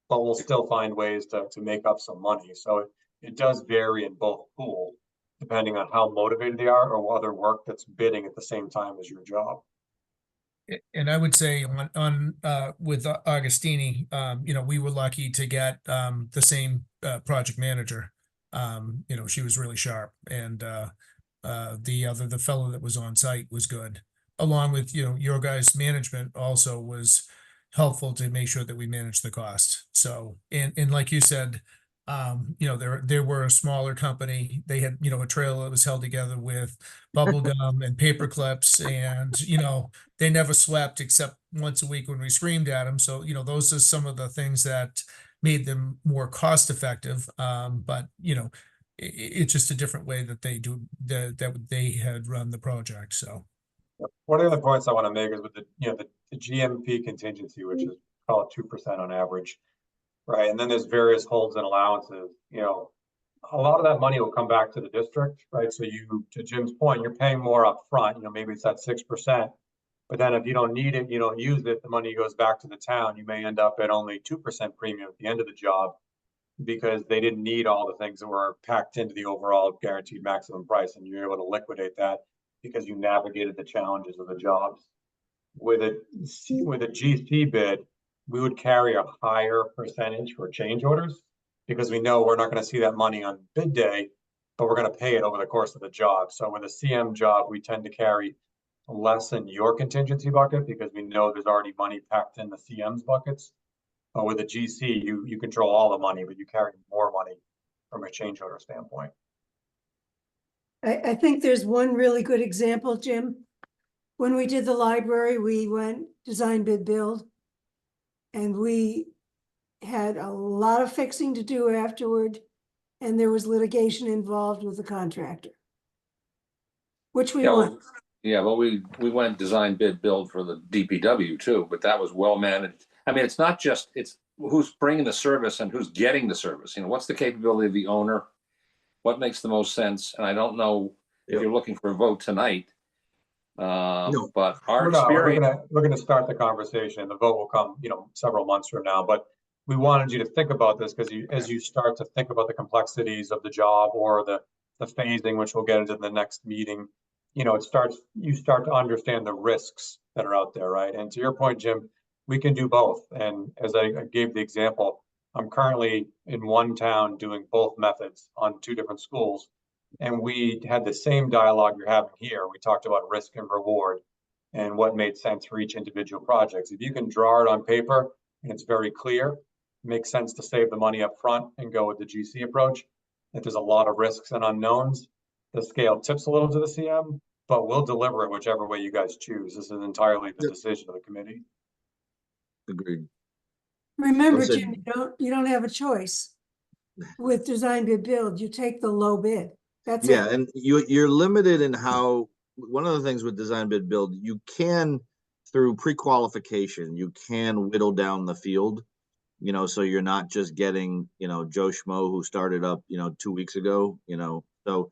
Speaker 3: but we'll still find ways to make up some money. So it does vary in both pools, depending on how motivated they are or other work that's bidding at the same time as your job.
Speaker 1: And I would say on with Agostini, we were lucky to get the same project manager. She was really sharp, and the fellow that was on site was good, along with your guys' management also was helpful to make sure that we managed the cost. So and like you said, they were a smaller company. They had, a trail that was held together with bubble gum and paper clips, and, they never slept except once a week when we screamed at them. So, those are some of the things that made them more cost effective. But, it's just a different way that they do that they had run the project. So
Speaker 3: one of the points I want to make is with the GMP contingency, which is call it 2% on average. Right, and then there's various holds and allowances. A lot of that money will come back to the district, right? So to Jim's point, you're paying more up front. Maybe it's at 6%, but then if you don't need it, you don't use it, the money goes back to the town. You may end up at only 2% premium at the end of the job because they didn't need all the things that were packed into the overall guaranteed maximum price, and you're able to liquidate that because you navigated the challenges of the jobs. With a GC bid, we would carry a higher percentage for change orders because we know we're not going to see that money on bid day, but we're going to pay it over the course of the job. So with a CM job, we tend to carry less in your contingency bucket because we know there's already money packed in the CM's buckets. But with a GC, you control all the money, but you carry more money from a change order standpoint.
Speaker 8: I think there's one really good example, Jim. When we did the library, we went design bid build. And we had a lot of fixing to do afterward, and there was litigation involved with the contractor, which we won.
Speaker 6: Yeah, well, we went design bid build for the DPW too, but that was well managed. I mean, it's not just, it's who's bringing the service and who's getting the service. What's the capability of the owner? What makes the most sense? And I don't know if you're looking for a vote tonight.
Speaker 3: No,
Speaker 6: but our experience,
Speaker 3: we're gonna start the conversation. The vote will come, several months from now. But we wanted you to think about this because as you start to think about the complexities of the job or the the phasing, which we'll get into the next meeting, you know, you start to understand the risks that are out there, right? And to your point, Jim, we can do both. And as I gave the example, I'm currently in one town doing both methods on 2 different schools. And we had the same dialogue you're having here. We talked about risk and reward and what made sense for each individual projects. If you can draw it on paper and it's very clear, it makes sense to save the money up front and go with the GC approach. If there's a lot of risks and unknowns, the scale tips a little to the CM, but we'll deliver it whichever way you guys choose. This is entirely the decision of the committee.
Speaker 2: Agreed.
Speaker 8: Remember,
Speaker 2: Listen.
Speaker 8: Jim, you don't have a choice. With design bid build, you take the low bid. That's
Speaker 2: Yeah,
Speaker 8: it.
Speaker 2: and you're limited in how, one of the things with design bid build, you can, through pre-qualification, you can whittle down the field, you know, so you're not just getting, you know, Joe Schmo who started up, you know, 2 weeks ago, you know, so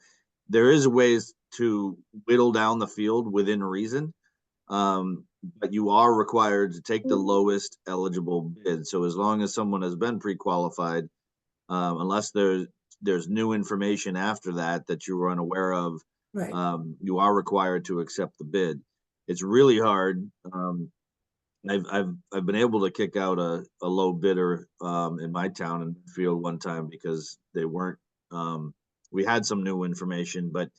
Speaker 2: there is ways to whittle down the field within reason. But you are required to take the lowest eligible bid. So as long as someone has been pre-qualified, unless there's new information after that you were unaware of,
Speaker 8: Right.
Speaker 2: you are required to accept the bid. It's really hard. I've been able to kick out a low bidder in my town and field one time because they weren't. We had some new information, but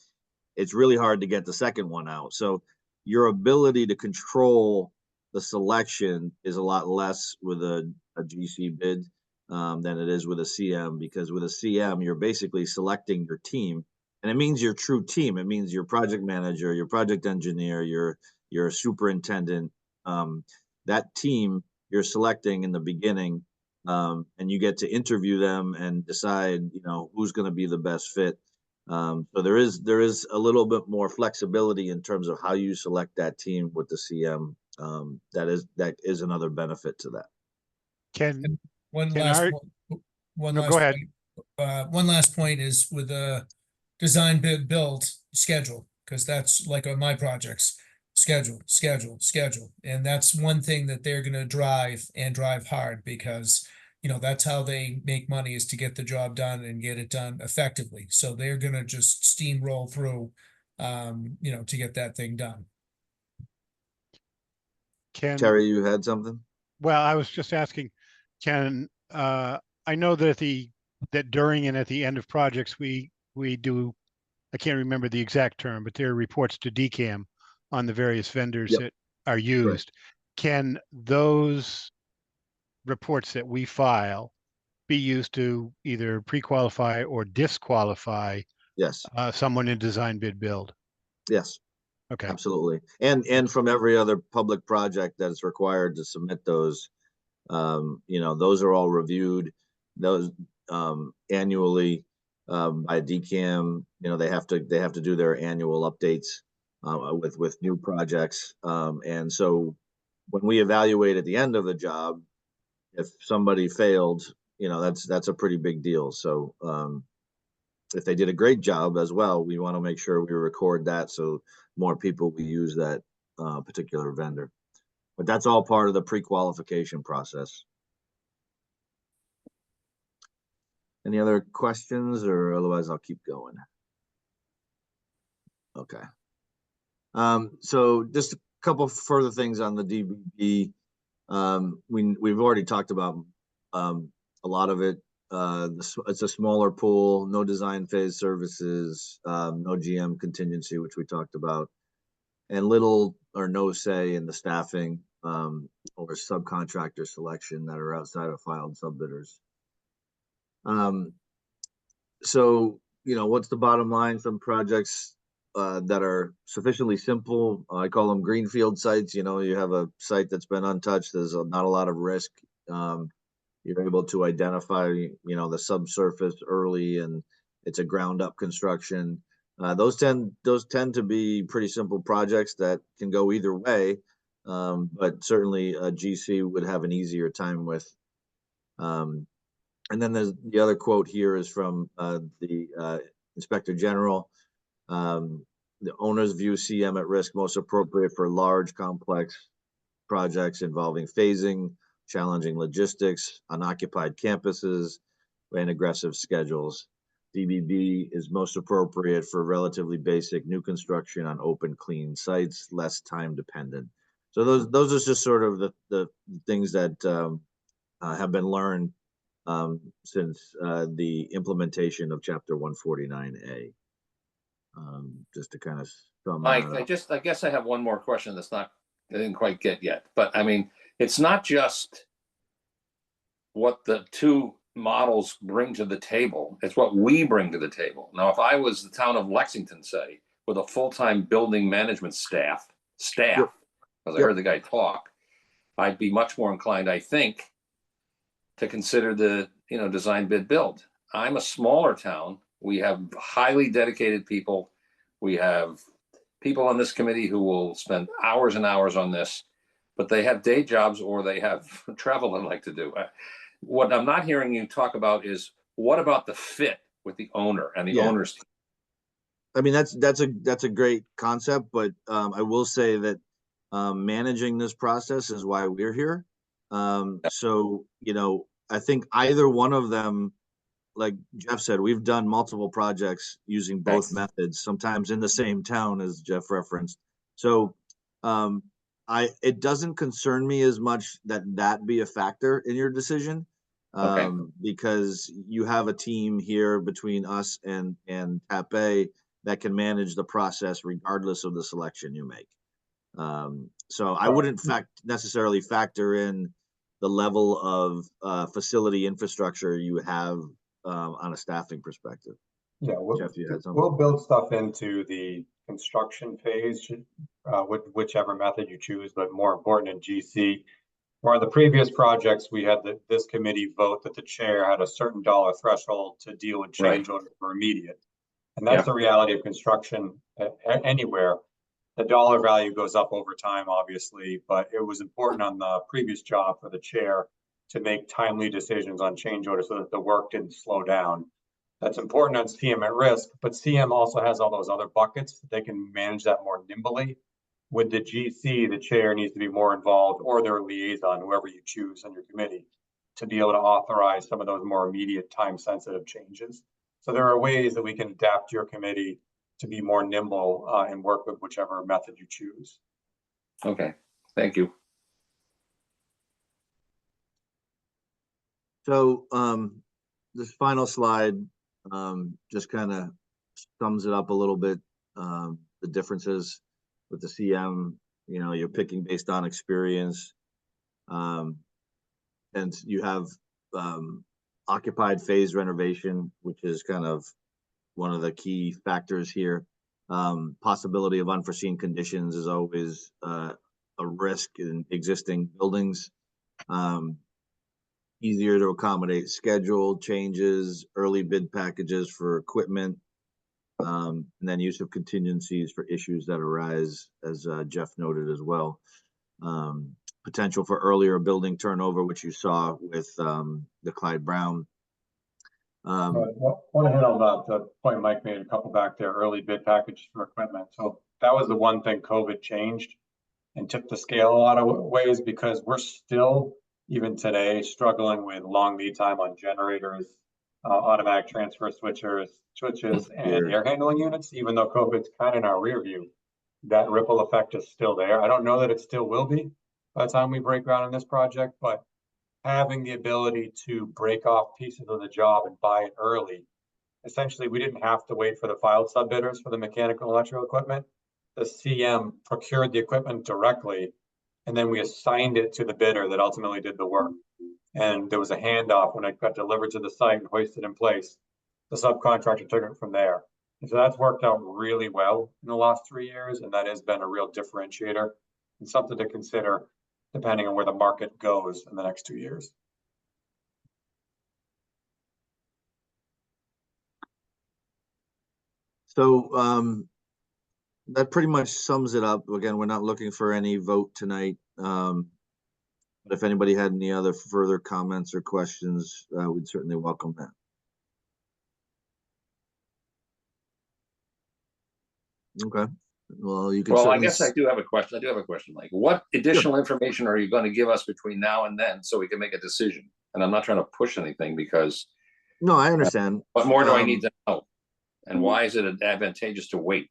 Speaker 2: it's really hard to get the second one out. So your ability to control the selection is a lot less with a GC bid than it is with a CM, because with a CM, you're basically selecting your team. And it means your true team. It means your project manager, your project engineer, your superintendent. That team you're selecting in the beginning, and you get to interview them and decide, you know, who's going to be the best fit. So there is a little bit more flexibility in terms of how you select that team with the CM. That is another benefit to that.
Speaker 5: Can,
Speaker 1: One
Speaker 5: Can
Speaker 1: last,
Speaker 5: our-
Speaker 1: one
Speaker 5: No,
Speaker 1: last
Speaker 5: go ahead.
Speaker 1: point. One last point is with the design bid build schedule, because that's like on my projects, schedule. And that's one thing that they're gonna drive hard, because you know, that's how they make money, is to get the job done and get it done effectively. So they're gonna just steamroll through, you know, to get that thing done.
Speaker 2: Terry, you had something?
Speaker 5: well, I was just asking, I know that that during and at the end of projects, we do, I can't remember the exact term, but there are reports to DCAM on the various vendors
Speaker 2: Yep.
Speaker 5: that are used. Can those reports that we file be used to either pre-qualify or disqualify
Speaker 2: Yes,
Speaker 5: someone in design bid build?
Speaker 2: yes,
Speaker 5: Okay,
Speaker 2: absolutely. And from every other public project that's required to submit those, you know, those are all reviewed, those annually by DCAM. You know, they have to do their annual updates with new projects. And so when we evaluate at the end of the job, if somebody failed, you know, that's a pretty big deal. So if they did a great job as well, we want to make sure we record that so more people will use that particular vendor. But that's all part of the pre-qualification process. Any other questions, or otherwise I'll keep going? Okay. So just a couple further things on the DBB. We've already talked about a lot of it. It's a smaller pool, no design phase services, no GM contingency, which we talked about, and little or no say in the staffing or subcontractor selection that are outside of filed subbidders. So, you know, what's the bottom line? Some projects that are sufficiently simple, I call them greenfield sites. You know, you have a site that's been untouched, there's not a lot of risk. You're able to identify, you know, the subsurface early, and it's a ground up construction. Those tend to be pretty simple projects that can go either way, but certainly a GC would have an easier time with. And then there's the other quote here is from the Inspector General. The owners view CM at risk most appropriate for large, complex projects involving phasing, challenging logistics, unoccupied campuses, and aggressive schedules. DBB is most appropriate for relatively basic new construction on open, clean sites, less time dependent. So those are just sort of the things that have been learned since the implementation of Chapter 149A. Just to kind of sum
Speaker 6: Mike,
Speaker 2: that up.
Speaker 6: I guess I have one more question that's I didn't quite get yet, but I mean, it's not just what the two models bring to the table, it's what we bring to the table. Now, if I was the town of Lexington, say, with a full-time building management staff,
Speaker 2: Yep.
Speaker 6: because I heard the guy talk, I'd be much more inclined, I think, to consider the, design bid build. I'm a smaller town. We have highly dedicated people. We have people on this committee who will spend hours and hours on this, but they have day jobs or they have travel they'd like to do. What I'm not hearing you talk about is what about the fit with the owner and the
Speaker 2: Yeah.
Speaker 6: owner's team?
Speaker 2: I mean, that's a great concept, but I will say that managing this process is why we're here. So, I think either one of them, like Jeff said, we've done multiple projects using both methods, sometimes in the same town, as Jeff referenced. So it doesn't concern me as much that be a factor in your decision. Because you have a team here between us and TAP-A that can manage the process regardless of the selection you make. So I wouldn't necessarily factor in the level of facility infrastructure you have on a staffing perspective.
Speaker 3: Yeah,
Speaker 2: Jeff, you had something?
Speaker 3: we'll build stuff into the construction phase, whichever method you choose, but more important in GC. Or the previous projects, we had this committee vote that the chair had a certain dollar threshold to deal with change order for immediate. And that's the reality of construction anywhere. The dollar value goes up over time, obviously, but it was important on the previous job for the chair to make timely decisions on change orders so that the work didn't slow down. That's important on CM at risk, but CM also has all those other buckets that they can manage that more nimbly. With the GC, the chair needs to be more involved, or their liaison, whoever you choose on your committee, to be able to authorize some of those more immediate time-sensitive changes. So there are ways that we can adapt your committee to be more nimble and work with whichever method you choose.
Speaker 6: Okay, thank you.
Speaker 2: So this final slide just kind of sums it up a little bit, the differences with the CM. You're picking based on experience, and you have occupied phase renovation, which is kind of one of the key factors here. Possibility of unforeseen conditions is always a risk in existing buildings. Easier to accommodate schedule changes, early bid packages for equipment, and then use of contingencies for issues that arise, as Jeff noted as well. Potential for earlier building turnover, which you saw with the Clyde Brown.
Speaker 3: I want to hit on the point Mike made a couple back there, early bid package for equipment. So that was the one thing COVID changed and tipped the scale a lot of ways, because we're still, even today, struggling with long lead time on generators, automatic transfer switches, and air handling units. Even though COVID's kind of in our rear view, that ripple effect is still there. I don't know that it still will be by the time we break ground on this project, but having the ability to break off pieces of the job and buy it early. Essentially, we didn't have to wait for the filed sub-bidders for the mechanical and electrical equipment. The CM procured the equipment directly, and then we assigned it to the bidder that ultimately did the work. And there was a handoff when it got delivered to the site and hoisted in place. The subcontractor took it from there. And so that's worked out really well in the last 3 years, and that has been a real differentiator and something to consider depending on where the market goes in the next 2 years.
Speaker 2: So that pretty much sums it up. Again, we're not looking for any vote tonight. But if anybody had any other further comments or questions, we'd certainly welcome that. Okay. Well, you can.
Speaker 6: Well, I guess I do have a question. Like, what additional information are you going to give us between now and then so we can make a decision? And I'm not trying to push anything, because
Speaker 2: No, I understand.
Speaker 6: What more do I
Speaker 2: Um,
Speaker 6: need to know? And why is it advantageous to wait?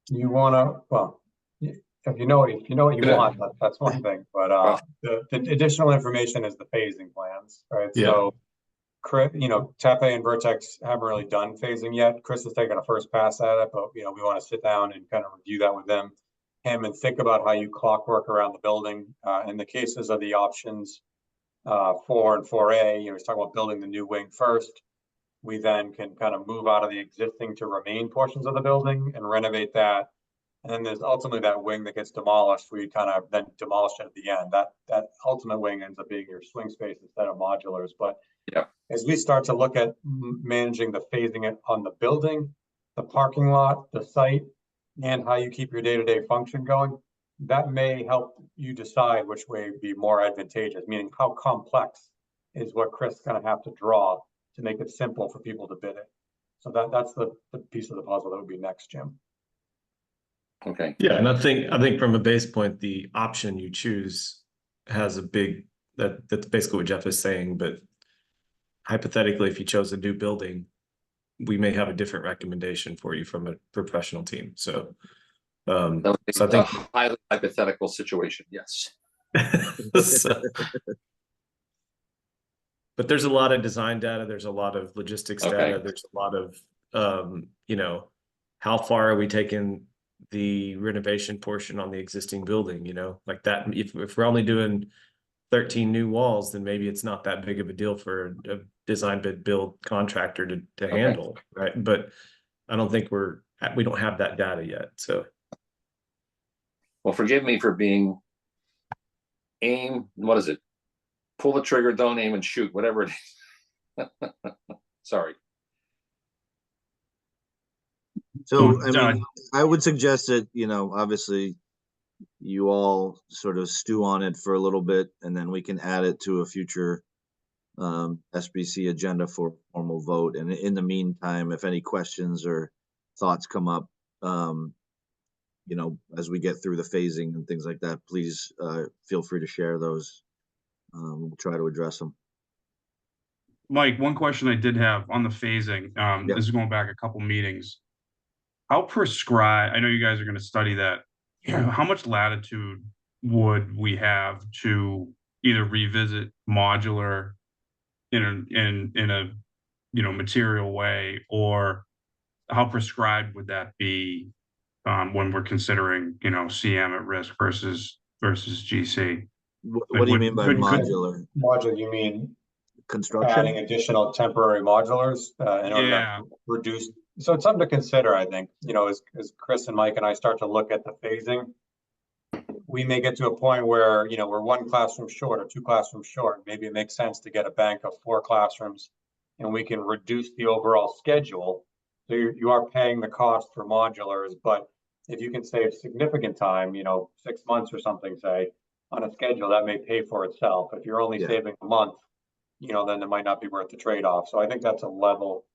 Speaker 3: You wanna, well, if you know what you
Speaker 6: Yeah.
Speaker 3: want, that's one thing, but, the additional information is the phasing plans, right?
Speaker 4: Yeah.
Speaker 3: So Chris, Tepe and Vertex haven't really done phasing yet. Chris has taken a first pass at it, but, we want to sit down and kind of review that with him and think about how you clockwork around the building. In the cases of the options, 4 and 4A, he's talking about building the new wing first. We then can kind of move out of the existing to remain portions of the building and renovate that. And then there's ultimately that wing that gets demolished, where you kind of then demolish it at the end. That ultimate wing ends up being your swing space instead of modulars. But
Speaker 6: Yeah.
Speaker 3: as we start to look at managing the phasing it on the building, the parking lot, the site, and how you keep your day-to-day function going, that may help you decide which way would be more advantageous, meaning how complex is what Chris is going to have to draw to make it simple for people to bid it. So that's the piece of the puzzle that would be next, Jim.
Speaker 6: Okay.
Speaker 4: Yeah, and I think from a base point, the option you choose has a big, that's basically what Jeff is saying, but hypothetically, if you chose a new building, we may have a different recommendation for you from a professional team. So,
Speaker 6: That would be
Speaker 4: so I
Speaker 6: a
Speaker 4: think
Speaker 6: highly hypothetical situation, yes.
Speaker 4: so, but there's a lot of design data, there's a lot of logistics data,
Speaker 6: Okay.
Speaker 4: there's a lot of how far are we taking the renovation portion on the existing building, like that. If we're only doing 13 new walls, then maybe it's not that big of a deal for a design bid build contractor to handle, right? But I don't think we don't have that data yet. So,
Speaker 6: Well, forgive me for being what is it? Pull the trigger, don't aim and shoot, whatever it is. Sorry.
Speaker 2: So, I mean, I would suggest that, obviously you all sort of stew on it for a little bit, and then we can add it to a future SBC agenda for formal vote. And in the meantime, if any questions or thoughts come up, as we get through the phasing and things like that, please feel free to share those. We'll try to address them.
Speaker 9: Mike, one question I did have on the phasing, this is going back a couple meetings. How prescribed, I know you guys are going to study that, how much latitude would we have to either revisit modular in a material way, or how prescribed would that be when we're considering CM at risk versus GC?
Speaker 2: What do you mean by modular?
Speaker 3: Modular, you mean
Speaker 2: Construction?
Speaker 3: adding additional temporary modulars in order to reduce. So it's something to consider, I think. As Chris and Mike and I start to look at the phasing, we may get to a point where we're 1 classroom short or 2 classrooms short. Maybe it makes sense to get a bank of 4 classrooms, and we can reduce the overall schedule. So you are paying the cost for modulars, but if you can save significant time, 6 months or something, say, on a schedule, that may pay for itself. If you're only saving a month, then it might not be worth the trade-off. So I think that's a level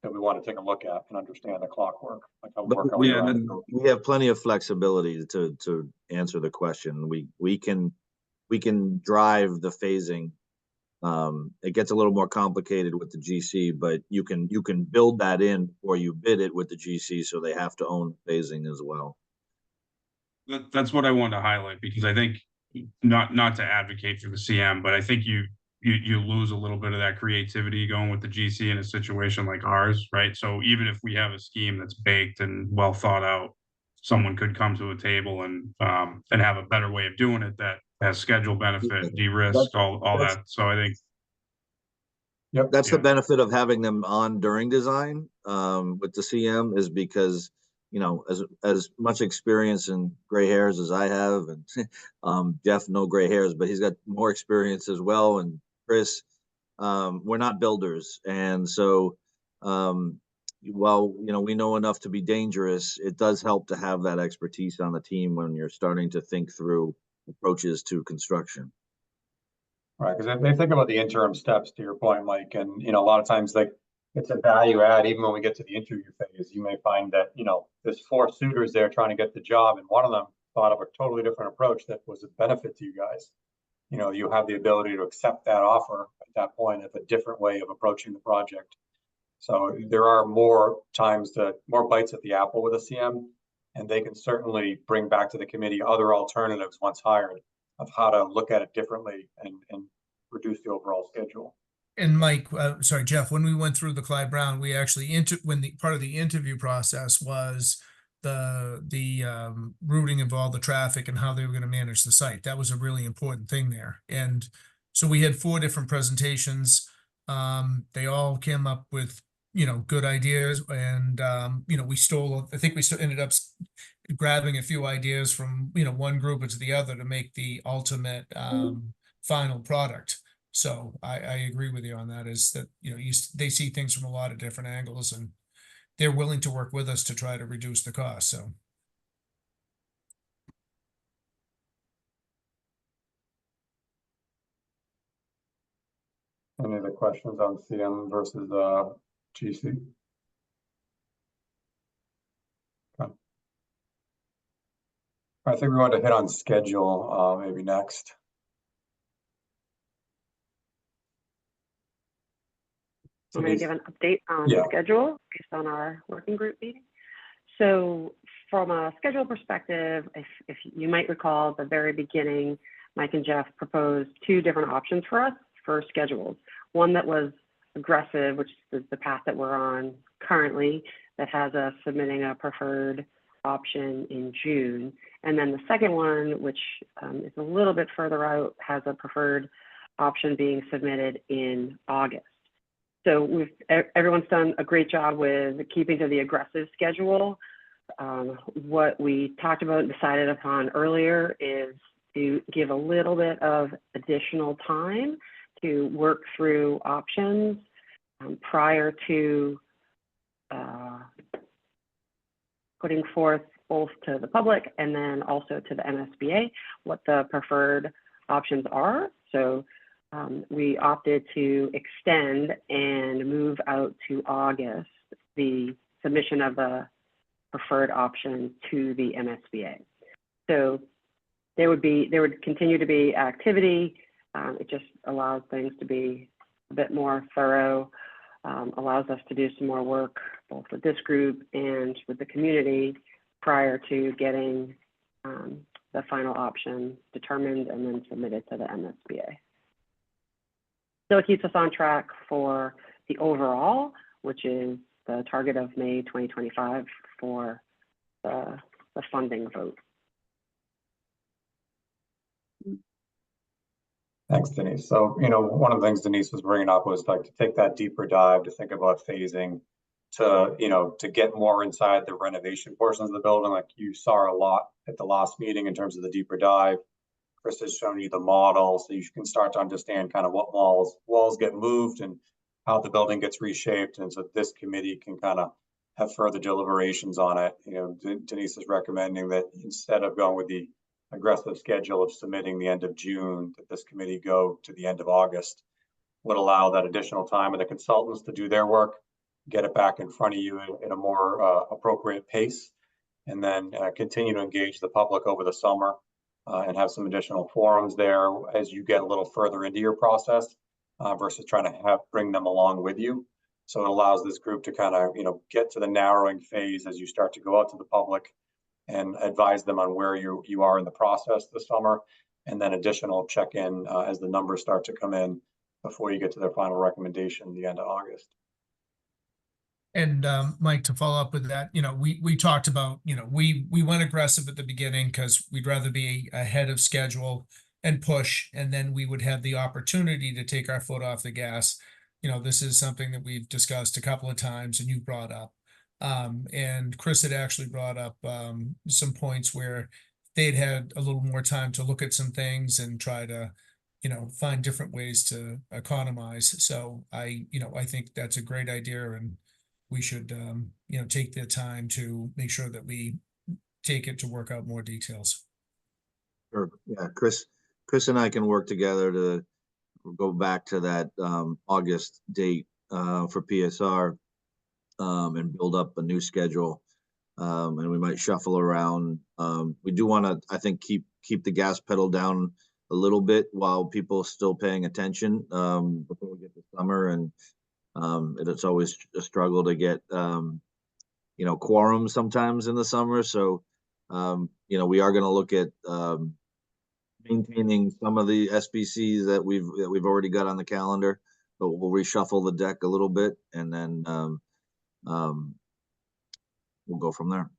Speaker 3: that we want to take a look at and understand the clockwork.
Speaker 2: We have plenty of flexibility to answer the question. We can drive the phasing. It gets a little more complicated with the GC, but you can build that in or you bid it with the GC, so they have to own phasing as well.
Speaker 9: That's what I wanted to highlight, because I think not to advocate for the CM, but I think you lose a little bit of that creativity going with the GC in a situation like ours, right? So even if we have a scheme that's baked and well thought out, someone could come to a table and have a better way of doing it that has schedule benefit, de-risk, all that. So I think
Speaker 2: that's the benefit of having them on during design with the CM, is because as much experience in gray hairs as I have, and Jeff, no gray hairs, but he's got more experience as well, and Chris, we're not builders. And so, while, we know enough to be dangerous, it does help to have that expertise on the team when you're starting to think through approaches to construction.
Speaker 3: Right, because they think about the interim steps, to your point, Mike, and, a lot of times, it's a value add. Even when we get to the interview phase, you may find that, there's 4 suitors there trying to get the job, and one of them thought of a totally different approach that was a benefit to you guys. you know, you have the ability to accept that offer at that point of a different way of approaching the project. So there are more bites at the apple with a CM, and they can certainly bring back to the committee other alternatives once hired of how to look at it differently and reduce the overall schedule.
Speaker 1: And Mike, sorry, Jeff, when we went through the Clyde Brown, we actually part of the interview process was the routing of all the traffic and how they were going to manage the site. That was a really important thing there. And so we had 4 different presentations. They all came up with, you know, good ideas, and you know, I think we still ended up grabbing a few ideas from, you know, one group into the other to make the ultimate final product. So I agree with you on that, is that, you know, they see things from a lot of different angles, and they're willing to work with us to try to reduce the cost, so.
Speaker 3: Any other questions on CM versus GC? Okay. I think we want to hit on schedule maybe next.
Speaker 10: I'm going to give an update on the schedule based on our working group meeting. So from a schedule perspective, if you might recall at the very beginning, Mike and Jeff proposed 2 different options for us for schedules. One that was aggressive, which is the path that we're on currently, that has us submitting a preferred option in June. And then the second one, which is a little bit further out, has a preferred option being submitted in August. So everyone's done a great job with keeping to the aggressive schedule. What we talked about and decided upon earlier is to give a little bit of additional time to work through options prior to putting forth both to the public and then also to the MSBA what the preferred options are. So we opted to extend and move out to August the submission of the preferred option to the MSBA. So there would continue to be activity. It just allows things to be a bit more thorough, allows us to do some more work both with this group and with the community prior to getting the final option determined and then submitted to the MSBA. So it keeps us on track for the overall, which is the target of May 2025 for the funding vote.
Speaker 3: Thanks, Denise. So, you know, one of the things Denise was bringing up was like to take that deeper dive, to think about phasing, to, you know, to get more inside the renovation portions of the building. Like you saw a lot at the last meeting in terms of the deeper dive. Chris has shown you the model, so you can start to understand kind of what walls get moved and how the building gets reshaped. And so this committee can kind of have further deliberations on it. You know, Denise is recommending that instead of going with the aggressive schedule of submitting the end of June, that this committee go to the end of August, would allow that additional time and the consultants to do their work, get it back in front of you in a more appropriate pace, and then continue to engage the public over the summer and have some additional forums there as you get a little further into your process versus trying to bring them along with you. So it allows this group to kind of, you know, get to the narrowing phase as you start to go out to the public and advise them on where you are in the process this summer, and then additional check-in as the numbers start to come in before you get to their final recommendation the end of August.
Speaker 1: And Mike, to follow up with that, you know, we talked about, you know, we went aggressive at the beginning because we'd rather be ahead of schedule and push, and then we would have the opportunity to take our foot off the gas. You know, this is something that we've discussed a couple of times and you brought up. And Chris had actually brought up some points where they'd had a little more time to look at some things and try to, you know, find different ways to economize. So I think that's a great idea, and we should, you know, take the time to make sure that we take it to work out more details.
Speaker 2: Sure. Yeah, Chris and I can work together to go back to that August date for PSR and build up a new schedule. And we might shuffle around. We do want to, I think, keep the gas pedal down a little bit while people are still paying attention, before we get to summer, and it's always a struggle to get, quorum sometimes in the summer. So, we are going to look at, maintaining some of the SBCs that we've already got on the calendar, but we'll reshuffle the deck a little bit, and then, we'll go from there.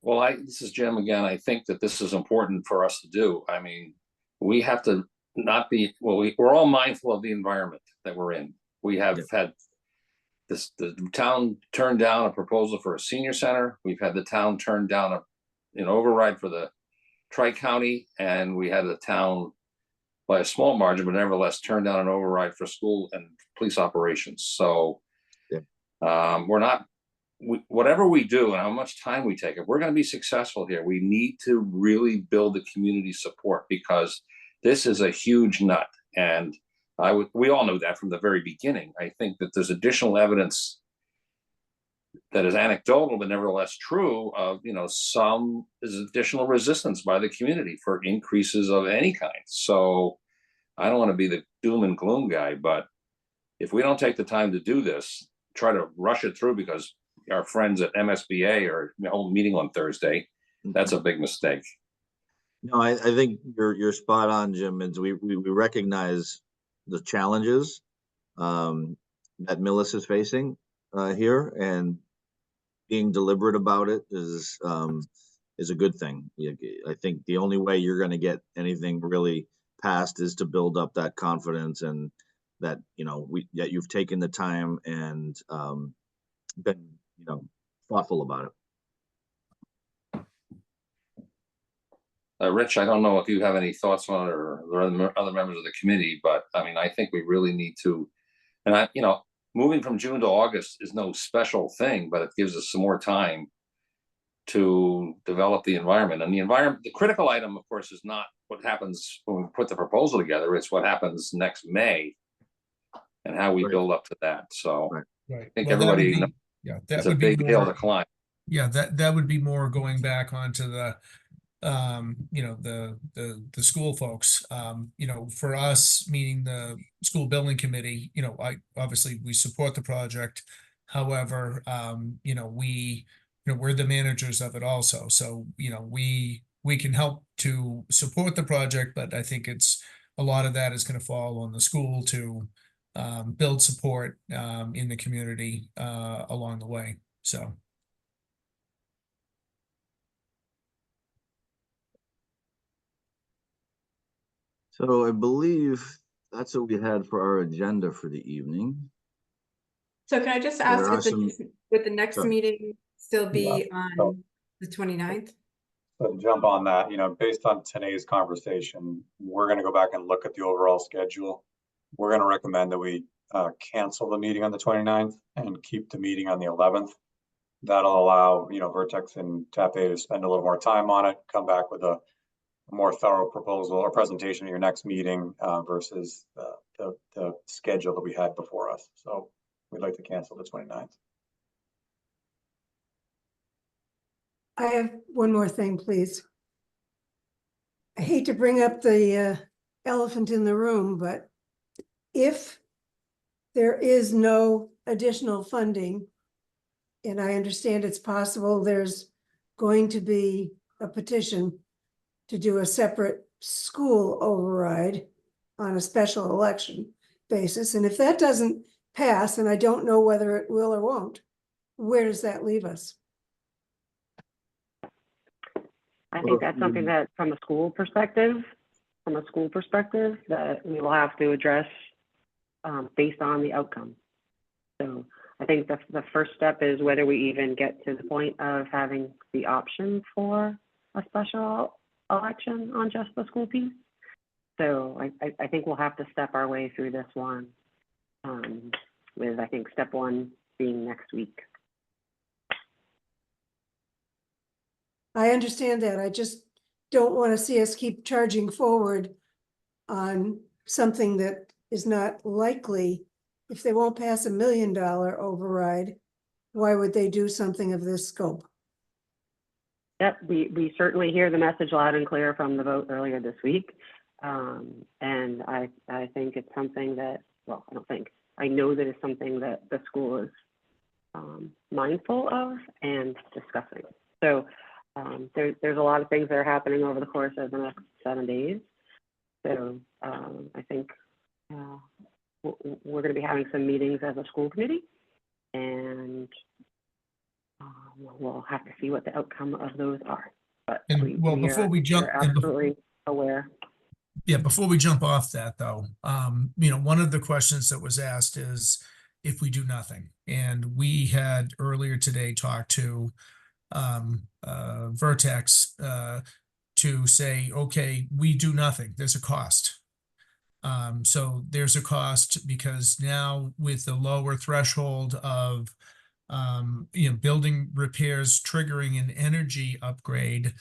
Speaker 6: Well, this is Jim again. I think that this is important for us to do. I mean, we have to not be, we're all mindful of the environment that we're in. We have had the town turn down a proposal for a senior center. We've had the town turn down an override for the Tri-County, and we had the town by a small margin, but nevertheless turn down an override for school and police operations. So we're not, whatever we do and how much time we take, if we're going to be successful here, we need to really build the community support, because this is a huge nut. And we all know that from the very beginning. I think that there's additional evidence that is anecdotal, but nevertheless true, of, some is additional resistance by the community for increases of any kind. So I don't want to be the doom and gloom guy, but if we don't take the time to do this, try to rush it through because our friends at MSBA are meeting on Thursday, that's a big mistake.
Speaker 2: No, I think you're spot on, Jim. We recognize the challenges that Millis is facing here, and being deliberate about it is a good thing. I think the only way you're going to get anything really passed is to build up that confidence, and that that you've taken the time and been thoughtful about it.
Speaker 6: Rich, I don't know if you have any thoughts on it, or other members of the committee, but I mean, I think we really need to, and moving from June to August is no special thing, but it gives us some more time to develop the environment. And the critical item, of course, is not what happens when we put the proposal together. It's what happens next May and how we build up to that. So I think everybody knows it's a big hill to climb.
Speaker 1: Yeah, that would be more going back onto the the school folks. For us, meaning the school building committee, we support the project. However, we're the managers of it also. So, we can help to support the project, but I think a lot of that is going to fall on the school to build support in the community along the way. So.
Speaker 2: So I believe that's what we had for our agenda for the evening.
Speaker 11: So can I just ask, would the next meeting still be on the 29th?
Speaker 3: So to jump on that, based on today's conversation, we're going to go back and look at the overall schedule. We're going to recommend that we cancel the meeting on the 29th and keep the meeting on the 11th. That'll allow, Vertex and TAP A to spend a little more time on it, come back with a more thorough proposal or presentation at your next meeting versus the schedule that we had before us. So we'd like to cancel the 29th.
Speaker 8: I have one more thing, please. I hate to bring up the elephant in the room, but if there is no additional funding, and I understand it's possible there's going to be a petition to do a separate school override on a special election basis. And if that doesn't pass, and I don't know whether it will or won't, where does that leave us?
Speaker 10: I think that's something that from a school perspective, that we will have to address based on the outcome. So I think the first step is whether we even get to the point of having the option for a special election on just the school piece. So I think we'll have to step our way through this one with, I think, step one being next week.
Speaker 8: I understand that. I just don't want to see us keep charging forward on something that is not likely. If they won't pass $1 million override, why would they do something of this scope?
Speaker 10: Yep, we certainly hear the message loud and clear from the vote earlier this week. And I think it's something that, well, I know that it's something that the school is mindful of and discussing. So there's a lot of things that are happening over the course of the next 7 days. So I think we're going to be having some meetings as a school committee, and we'll have to see what the outcome of those are. But
Speaker 1: Before we jump,
Speaker 10: we're absolutely aware.
Speaker 1: Yeah, before we jump off that though, one of the questions that was asked is if we do nothing. And we had earlier today talked to Vertex to say, okay, we do nothing. There's a cost. So there's a cost because now with the lower threshold of building repairs triggering an energy upgrade,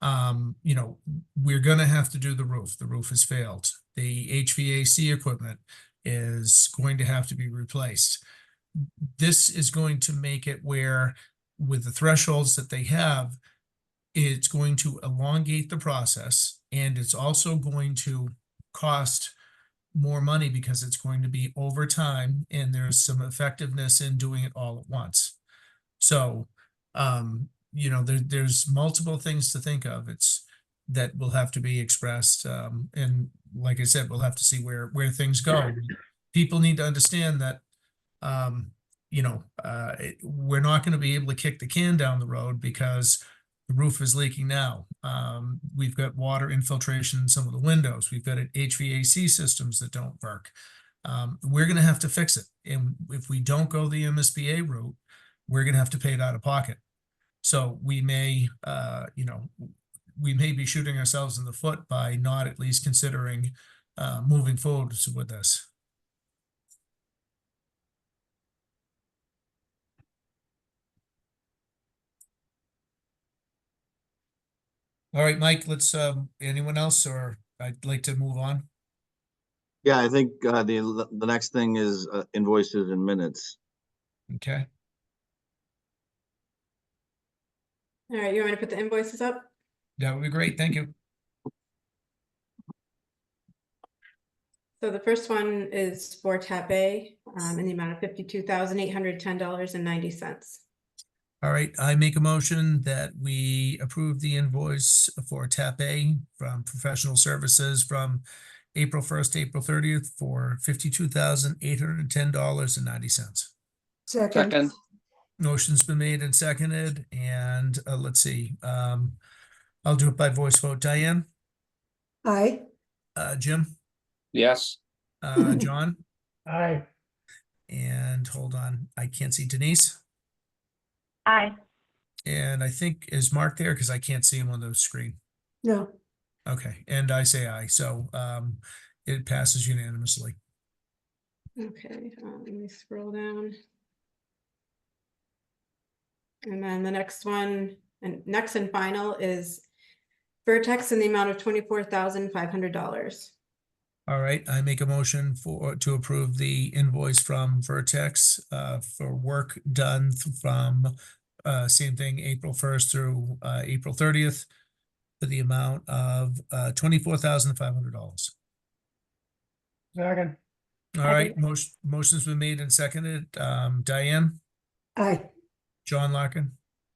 Speaker 1: we're going to have to do the roof. The roof has failed. The HVAC equipment is going to have to be replaced. This is going to make it where, with the thresholds that they have, it's going to elongate the process, and it's also going to cost more money because it's going to be over time, and there's some effectiveness in doing it all at once. So, there's multiple things to think of. It's that will have to be expressed. And like I said, we'll have to see where things go. People need to understand that, we're not going to be able to kick the can down the road because the roof is leaking now. We've got water infiltration in some of the windows. We've got HVAC systems that don't work. We're going to have to fix it. And if we don't go the MSBA route, we're going to have to pay it out of pocket. So we may be shooting ourselves in the foot by not at least considering moving forward with this. All right, Mike, let's, anyone else, or I'd like to move on.
Speaker 2: Yeah, I think the next thing is invoices and minutes.
Speaker 1: Okay.
Speaker 11: All right, you want me to put the invoices up?
Speaker 1: That would be great. Thank you.
Speaker 11: So the first one is for TAP A in the amount of $52,810.90.
Speaker 1: All right, I make a motion that we approve the invoice for TAP A from professional services from April 1st, April 30th for $52,810.90.
Speaker 10: Second.
Speaker 1: Motion's been made and seconded, and let's see. I'll do it by voice vote. Diane?
Speaker 8: Aye.
Speaker 1: Jim?
Speaker 6: Yes.
Speaker 1: John?
Speaker 7: Aye.
Speaker 1: And hold on, I can't see Denise.
Speaker 10: Aye.
Speaker 1: And I think, is Mark there? Because I can't see him on the screen.
Speaker 8: No.
Speaker 1: Okay, and I say aye, so it passes unanimously.
Speaker 11: Okay, let me scroll down. And then the next one, and next and final, is Vertex in the amount of $24,500.
Speaker 1: All right, I make a motion to approve the invoice from Vertex for work done from same thing, April 1st through April 30th for the amount of $24,500.
Speaker 7: Second.
Speaker 1: All right, motion's been made and seconded. Diane?
Speaker 8: Aye.
Speaker 1: John Larkin?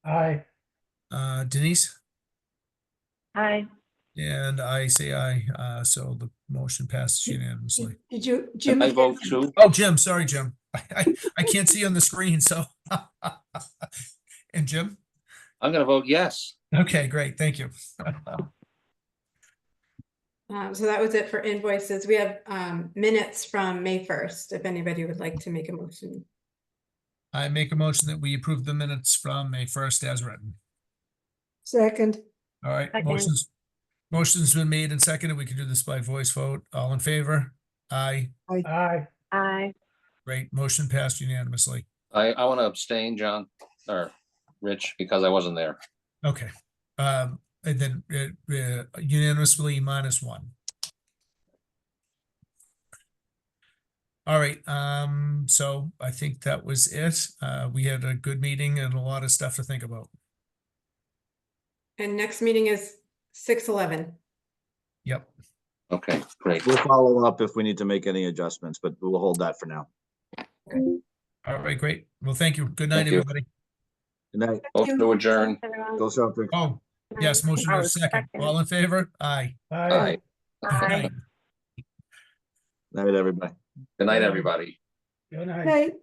Speaker 7: Aye.
Speaker 1: Denise?
Speaker 10: Aye.
Speaker 1: And I say aye, so the motion passes unanimously.
Speaker 8: Did you, Jim?
Speaker 6: I vote too.
Speaker 1: Oh, Jim, sorry, Jim. I can't see on the screen, so. And Jim?
Speaker 6: I'm gonna vote yes.
Speaker 1: Okay, great, thank you.
Speaker 11: So that was it for invoices. We have minutes from May 1st, if anybody would like to make a motion.
Speaker 1: I make a motion that we approve the minutes from May 1st as written.
Speaker 8: Second.
Speaker 1: All right,
Speaker 10: Second.
Speaker 1: motion's been made and seconded. We can do this by voice vote. All in favor? Aye.
Speaker 7: Aye.
Speaker 10: Aye.
Speaker 1: Great, motion passed unanimously.
Speaker 6: I want to abstain, John, or Rich, because I wasn't there.
Speaker 1: Okay, and then unanimously -1. All right, so I think that was it. We had a good meeting and a lot of stuff to think about.
Speaker 11: And next meeting is 6/11.
Speaker 1: Yep.
Speaker 6: Okay, great.
Speaker 2: We'll follow up if we need to make any adjustments, but we'll hold that for now.
Speaker 1: All right, great. Well, thank you. Good night,
Speaker 6: Thank you.
Speaker 1: everybody.
Speaker 2: Good night.
Speaker 6: Motion to adjourn.
Speaker 10: Everyone.
Speaker 2: Go Celtics.
Speaker 1: Oh, yes, motion to second. All in favor? Aye.
Speaker 6: Aye.
Speaker 1: Good
Speaker 10: Aye.
Speaker 1: night.
Speaker 2: Night, everybody.
Speaker 6: Good night, everybody.
Speaker 7: Good night.
Speaker 8: Okay.